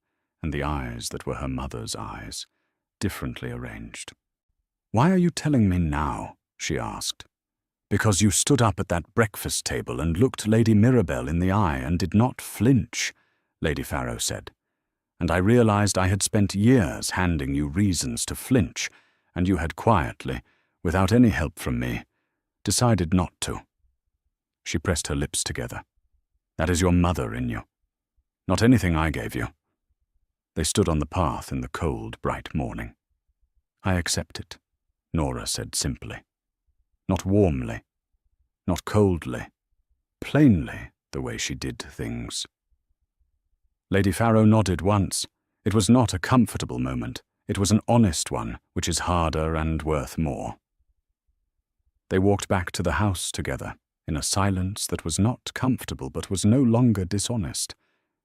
and the eyes that were her mother's eyes, differently arranged. "Why are you telling me now?" she asked. "Because you stood up at that breakfast table and looked Lady Mirabell in the eye and did not flinch," Lady Farrow said. "And I realized I had spent years handing you reasons to flinch, and you had quietly, without any help from me, decided not to." She pressed her lips together. "That is your mother in you. Not anything I gave you." They stood on the path in the cold, bright morning. "I accept it," Nora said simply. Not warmly, not coldly, plainly the way she did things. Lady Farrow nodded once. It was not a comfortable moment. It was an honest one, which is harder and worth more. They walked back to the house together, in a silence that was not comfortable but was no longer dishonest,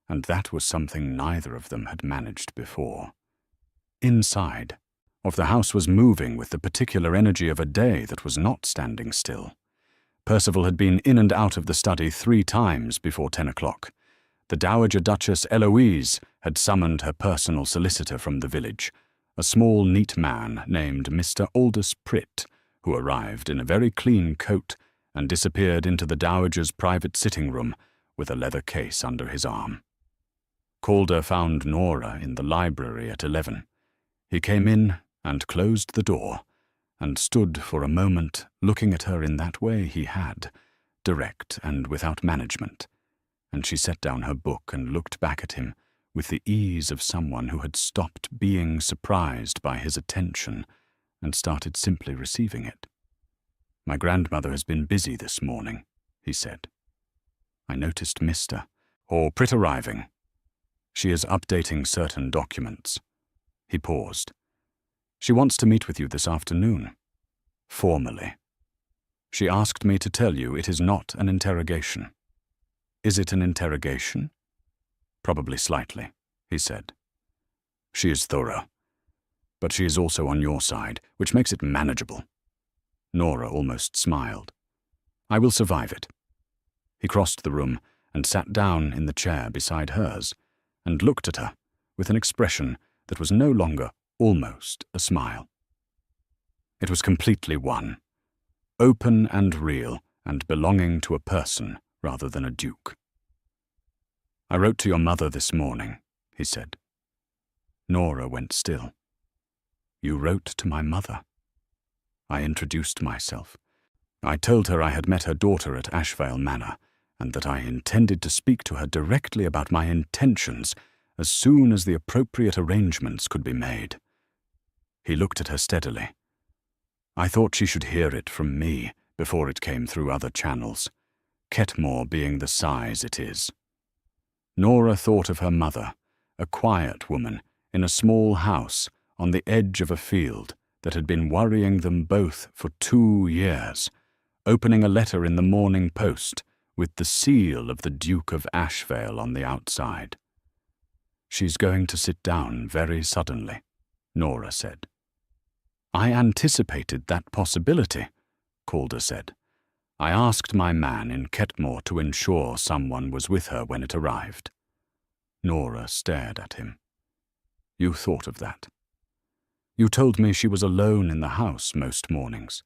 and that was something neither of them had managed before. Inside, the house was moving with the particular energy of a day that was not standing still. Percival had been in and out of the study 3 times before 10 o'clock. The Dowager Duchess Eloise had summoned her personal solicitor from the village, a small, neat man named Mr. Aldous Pritt, who arrived in a very clean coat and disappeared into the Dowager's private sitting room with a leather case under his arm. Calder found Nora in the library at 11. He came in and closed the door, and stood for a moment looking at her in that way he had, direct and without management, and she set down her book and looked back at him with the ease of someone who had stopped being surprised by his attention and started simply receiving it. "My grandmother has been busy this morning," he said. "I noticed Mr. or Pritt arriving. She is updating certain documents." He paused. "She wants to meet with you this afternoon. Formally. She asked me to tell you it is not an interrogation." "Is it an interrogation?" "Probably slightly," he said. "She is thorough. But she is also on your side, which makes it manageable." Nora almost smiled. "I will survive it." He crossed the room and sat down in the chair beside hers, and looked at her with an expression that was no longer almost a smile. It was completely one, open and real, and belonging to a person rather than a duke. "I wrote to your mother this morning," he said. Nora went still. "You wrote to my mother?" I introduced myself. I told her I had met her daughter at Ashvale Manor, and that I intended to speak to her directly about my intentions as soon as the appropriate arrangements could be made. He looked at her steadily. I thought she should hear it from me before it came through other channels, Ketmore being the size it is. Nora thought of her mother, a quiet woman in a small house on the edge of a field that had been worrying them both for 2 years, opening a letter in the Morning Post with the seal of the Duke of Ashvale on the outside. "She's going to sit down very suddenly," Nora said. "I anticipated that possibility," Calder said. "I asked my man in Ketmore to ensure someone was with her when it arrived." Nora stared at him. "You thought of that? You told me she was alone in the house most mornings."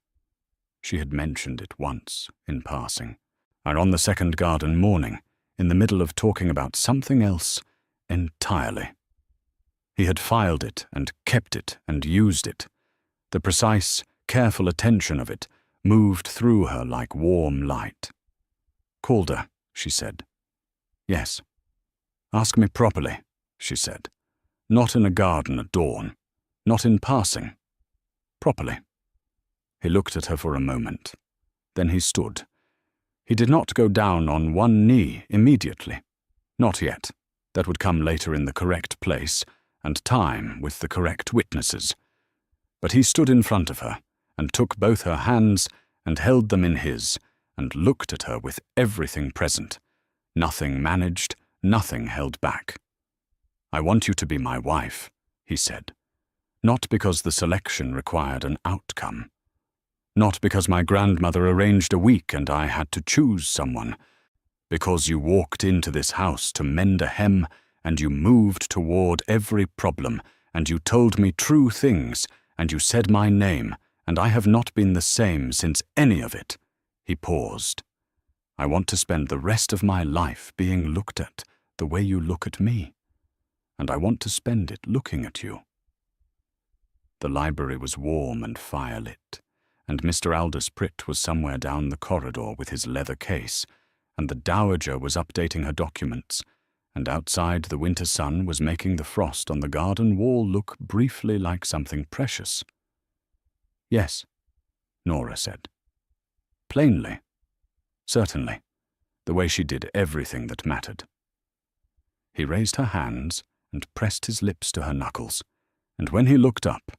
She had mentioned it once, in passing, and on the second garden morning, in the middle of talking about something else entirely. He had filed it and kept it and used it. The precise, careful attention of it moved through her like warm light. "Calder," she said. "Yes." "Ask me properly," she said. "Not in a garden at dawn. Not in passing. Properly." He looked at her for a moment. Then he stood. He did not go down on one knee immediately. Not yet. That would come later in the correct place, and time with the correct witnesses. But he stood in front of her, and took both her hands and held them in his, and looked at her with everything present. Nothing managed, nothing held back. "I want you to be my wife," he said. "Not because the selection required an outcome. Not because my grandmother arranged a week and I had to choose someone. Because you walked into this house to mend a hem, and you moved toward every problem, and you told me true things, and you said my name, and I have not been the same since any of it." He paused. "I want to spend the rest of my life being looked at the way you look at me, and I want to spend it looking at you." The library was warm and firelit, and Mr. Aldous Pritt was somewhere down the corridor with his leather case, and the Dowager was updating her documents, and outside the winter sun was making the frost on the garden wall look briefly like something precious. "Yes," Nora said. Plainly. Certainly. The way she did everything that mattered. He raised her hands and pressed his lips to her knuckles, and when he looked up,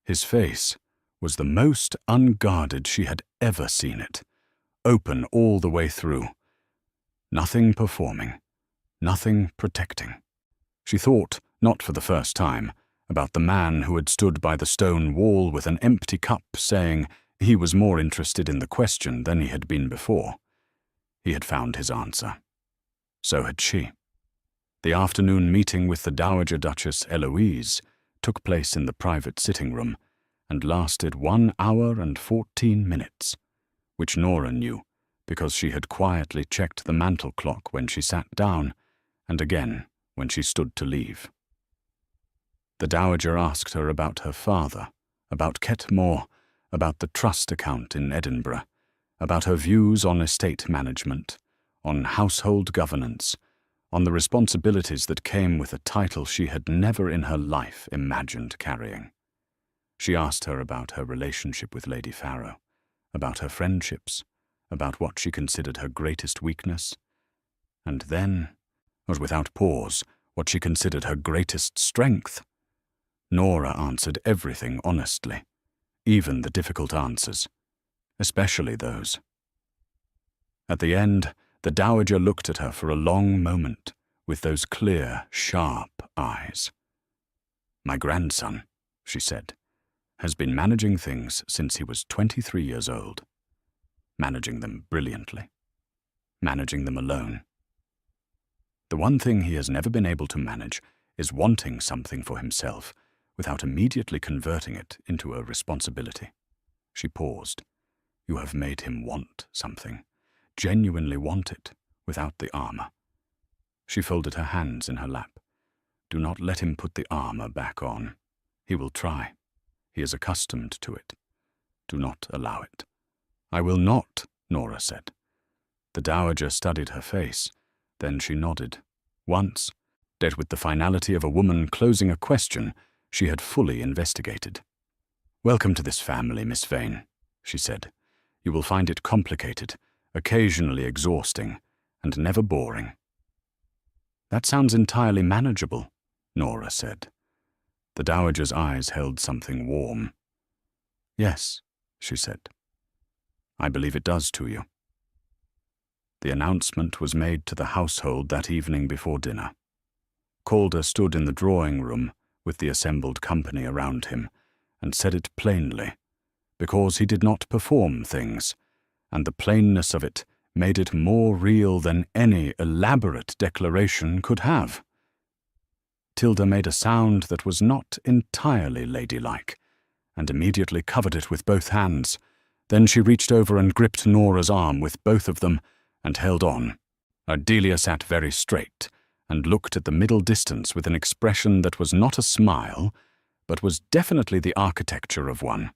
his face was the most unguarded she had ever seen it, open all the way through. Nothing performing, nothing protecting. She thought, not for the first time, about the man who had stood by the stone wall with an empty cup, saying he was more interested in the question than he had been before. He had found his answer. So had she. The afternoon meeting with the Dowager Duchess Eloise took place in the private sitting room, and lasted 1 hour and 14 minutes, which Nora knew, because she had quietly checked the mantel clock when she sat down, and again when she stood to leave. The Dowager asked her about her father, about Ketmore, about the trust account in Edinburgh, about her views on estate management, on household governance, on the responsibilities that came with a title she had never in her life imagined carrying. She asked her about her relationship with Lady Farrow, about her friendships, about what she considered her greatest weakness, and then, as without pause, what she considered her greatest strength. Nora answered everything honestly, even the difficult answers, especially those. At the end, the Dowager looked at her for a long moment with those clear, sharp eyes. "My grandson," she said, "has been managing things since he was 23 years old. Managing them brilliantly. Managing them alone. The one thing he has never been able to manage is wanting something for himself without immediately converting it into a responsibility." She paused. "You have made him want something, genuinely want it, without the armor." She folded her hands in her lap. "Do not let him put the armor back on. He will try. He is accustomed to it. Do not allow it." "I will not," Nora said. The Dowager studied her face. Then she nodded. Once, dead with the finality of a woman closing a question she had fully investigated. "Welcome to this family, Miss Vane," she said. "You will find it complicated, occasionally exhausting, and never boring." "That sounds entirely manageable," Nora said. The Dowager's eyes held something warm. "Yes," she said. "I believe it does to you." The announcement was made to the household that evening before dinner. Calder stood in the drawing room with the assembled company around him and said it plainly, because he did not perform things, and the plainness of it made it more real than any elaborate declaration could have. Tilda made a sound that was not entirely ladylike, and immediately covered it with both hands. Then she reached over and gripped Nora's arm with both of them and held on. Ardelia sat very straight and looked at the middle distance with an expression that was not a smile, but was definitely the architecture of one,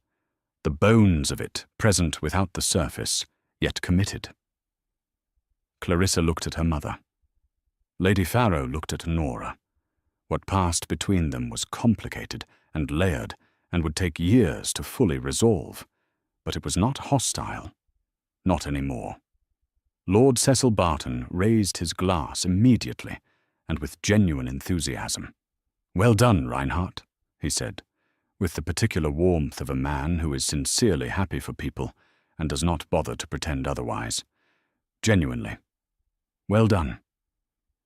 the bones of it present without the surface, yet committed. Clarissa looked at her mother. Lady Farrow looked at Nora. What passed between them was complicated and layered and would take years to fully resolve, but it was not hostile. Not any more. Lord Cecil Barton raised his glass immediately and with genuine enthusiasm. "Well done, Reinhardt," he said, with the particular warmth of a man who is sincerely happy for people and does not bother to pretend otherwise. Genuinely. "Well done."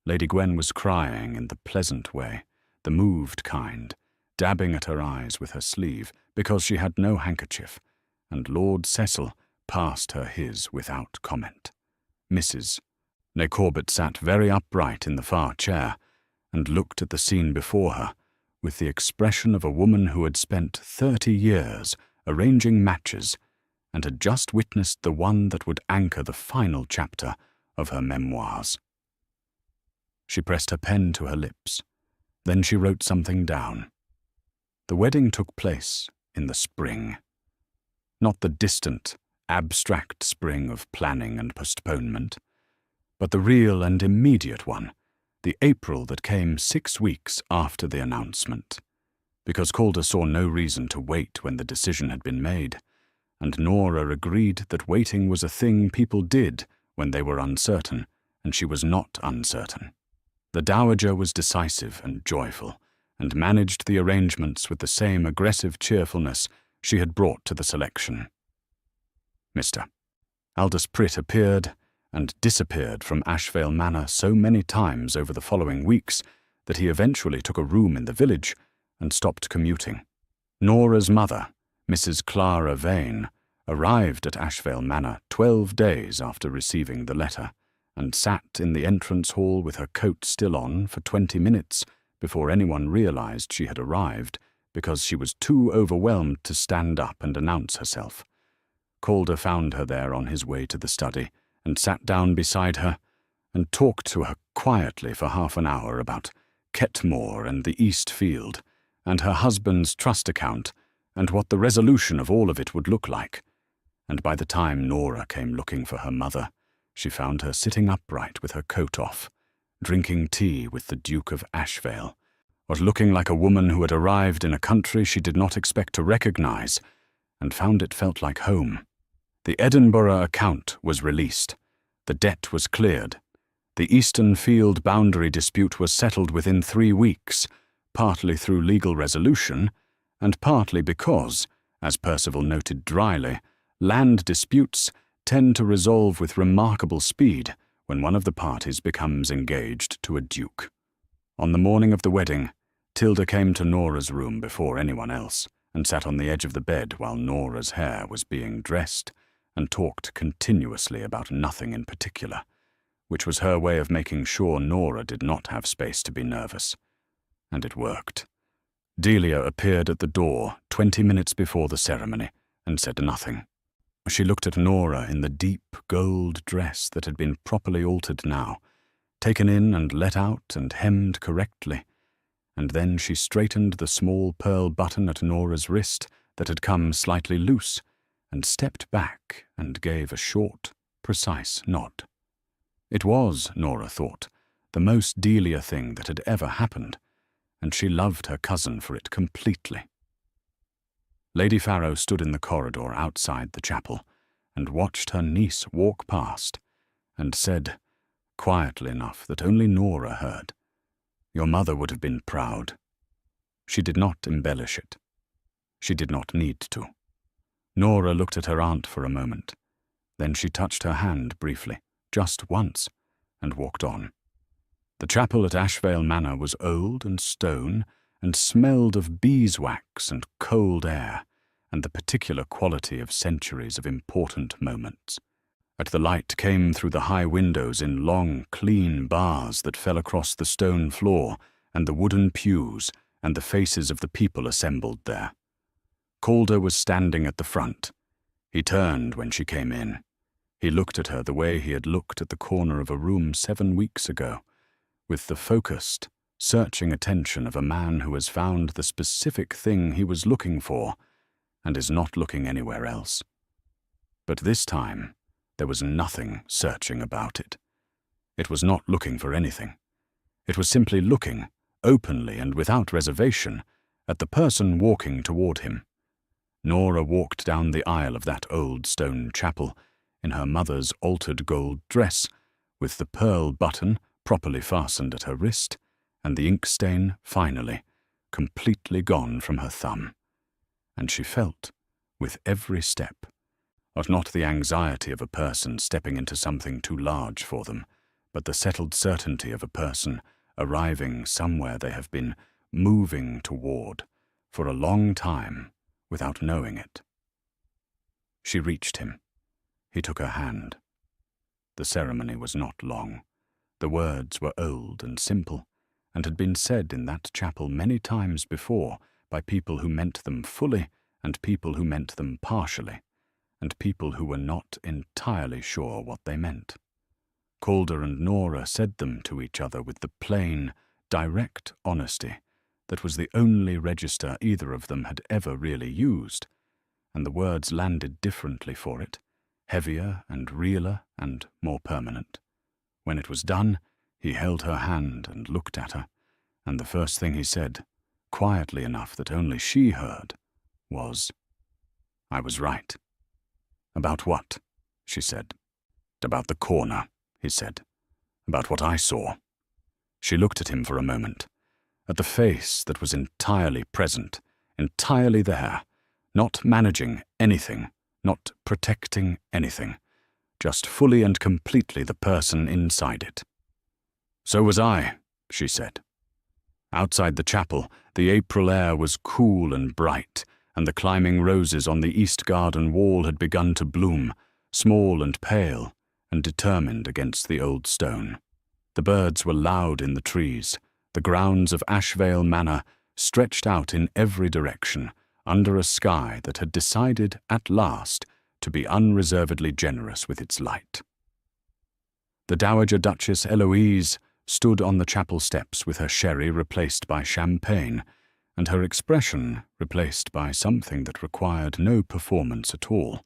Lady Gwen was crying in the pleasant way, the moved kind, dabbing at her eyes with her sleeve because she had no handkerchief, and Lord Cecil passed her his without comment. Mrs. Corbett sat very upright in the far chair and looked at the scene before her with the expression of a woman who had spent 30 years arranging matches and had just witnessed the one that would anchor the final chapter of her memoirs. She pressed her pen to her lips. Then she wrote something down. The wedding took place in the spring. Not the distant, abstract spring of planning and postponement, but the real and immediate one, the April that came 6 weeks after the announcement, because Calder saw no reason to wait when the decision had been made, and Nora agreed that waiting was a thing people did when they were uncertain, and she was not uncertain. The Dowager was decisive and joyful, and managed the arrangements with the same aggressive cheerfulness she had brought to the selection. Mr. Aldous Pritt appeared and disappeared from Ashvale Manor so many times over the following weeks that he eventually took a room in the village and stopped commuting. Nora's mother, Mrs. Clara Vane, arrived at Ashvale Manor 12 days after receiving the letter, and sat in the entrance hall with her coat still on for 20 minutes before anyone realized she had arrived, because she was too overwhelmed to stand up and announce herself. Calder found her there on his way to the study, and sat down beside her, and talked to her quietly for half an hour about Ketmore and the East Field, and her husband's trust account, and what the resolution of all of it would look like. And by the time Nora came looking for her mother, she found her sitting upright with her coat off, drinking tea with the Duke of Ashvale, was looking like a woman who had arrived in a country she did not expect to recognize, and found it felt like home. The Edinburgh account was released. The debt was cleared. The Eastern Field boundary dispute was settled within 3 weeks, partly through legal resolution, and partly because, as Percival noted dryly, land disputes tend to resolve with remarkable speed when one of the parties becomes engaged to a duke. On the morning of the wedding, Tilda came to Nora's room before anyone else, and sat on the edge of the bed while Nora's hair was being dressed, and talked continuously about nothing in particular, which was her way of making sure Nora did not have space to be nervous. And it worked. Delia appeared at the door 20 minutes before the ceremony, and said nothing. She looked at Nora in the deep gold dress that had been properly altered now, taken in and let out and hemmed correctly, and then she straightened the small pearl button at Nora's wrist that had come slightly loose, and stepped back and gave a short, precise nod. It was, Nora thought, the most Delia thing that had ever happened, and she loved her cousin for it completely. Lady Farrow stood in the corridor outside the chapel, and watched her niece walk past, and said, quietly enough that only Nora heard, "Your mother would have been proud." She did not embellish it. She did not need to. Nora looked at her aunt for a moment. Then she touched her hand briefly, just once, and walked on. The chapel at Ashvale Manor was old and stone, and smelled of beeswax and cold air, and the particular quality of centuries of important moments. As the light came through the high windows in long, clean bars that fell across the stone floor and the wooden pews and the faces of the people assembled there. Calder was standing at the front. He turned when she came in. He looked at her the way he had looked at the corner of a room 7 weeks ago, with the focused, searching attention of a man who has found the specific thing he was looking for and is not looking anywhere else. But this time, there was nothing searching about it. It was not looking for anything. It was simply looking, openly and without reservation, at the person walking toward him. Nora walked down the aisle of that old stone chapel, in her mother's altered gold dress, with the pearl button properly fastened at her wrist, and the ink stain, finally, completely gone from her thumb. And she felt, with every step, not the anxiety of a person stepping into something too large for them, but the settled certainty of a person arriving somewhere they have been moving toward for a long time without knowing it. She reached him. He took her hand. The ceremony was not long. The words were old and simple, and had been said in that chapel many times before by people who meant them fully and people who meant them partially, and people who were not entirely sure what they meant. Calder and Nora said them to each other with the plain, direct honesty that was the only register either of them had ever really used, and the words landed differently for it, heavier and realer and more permanent. When it was done, he held her hand and looked at her, and the first thing he said, quietly enough that only she heard, was, "I was right." "About what?" she said. "About the corner," he said. "About what I saw." She looked at him for a moment, at the face that was entirely present, entirely there, not managing anything, not protecting anything, just fully and completely the person inside it. "So was I," she said. Outside the chapel, the April air was cool and bright, and the climbing roses on the east garden wall had begun to bloom, small and pale, and determined against the old stone. The birds were loud in the trees. The grounds of Ashvale Manor stretched out in every direction, under a sky that had decided, at last, to be unreservedly generous with its light. The Dowager Duchess Eloise stood on the chapel steps with her sherry replaced by champagne, and her expression replaced by something that required no performance at all,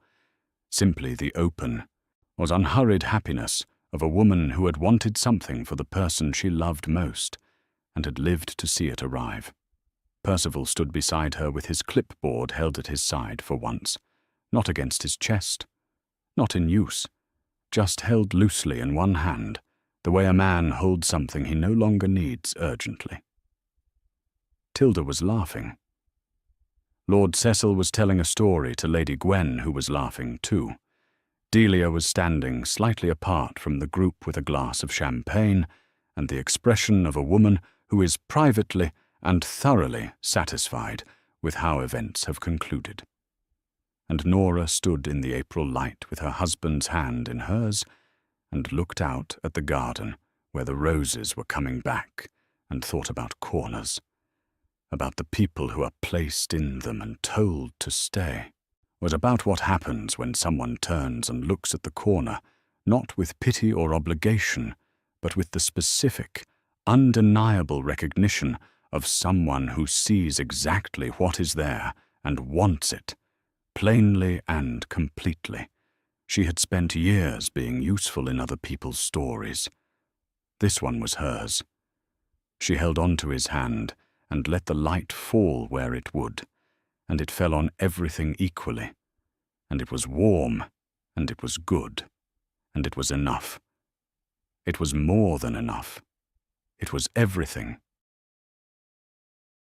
simply the open, was unhurried happiness of a woman who had wanted something for the person she loved most, and had lived to see it arrive. Percival stood beside her with his clipboard held at his side for once, not against his chest, not in use, just held loosely in one hand, the way a man holds something he no longer needs urgently. Tilda was laughing. Lord Cecil was telling a story to Lady Gwen, who was laughing too. Delia was standing slightly apart from the group with a glass of champagne and the expression of a woman who is privately and thoroughly satisfied with how events have concluded. And Nora stood in the April light with her husband's hand in hers and looked out at the garden where the roses were coming back and thought about corners, about the people who are placed in them and told to stay, was about what happens when someone turns and looks at the corner, not with pity or obligation, but with the specific, undeniable recognition of someone who sees exactly what is there and wants it, plainly and completely. She had spent years being useful in other people's stories. This one was hers. She held on to his hand and let the light fall where it would, and it fell on everything equally, and it was warm, and it was good, and it was enough. It was more than enough. It was everything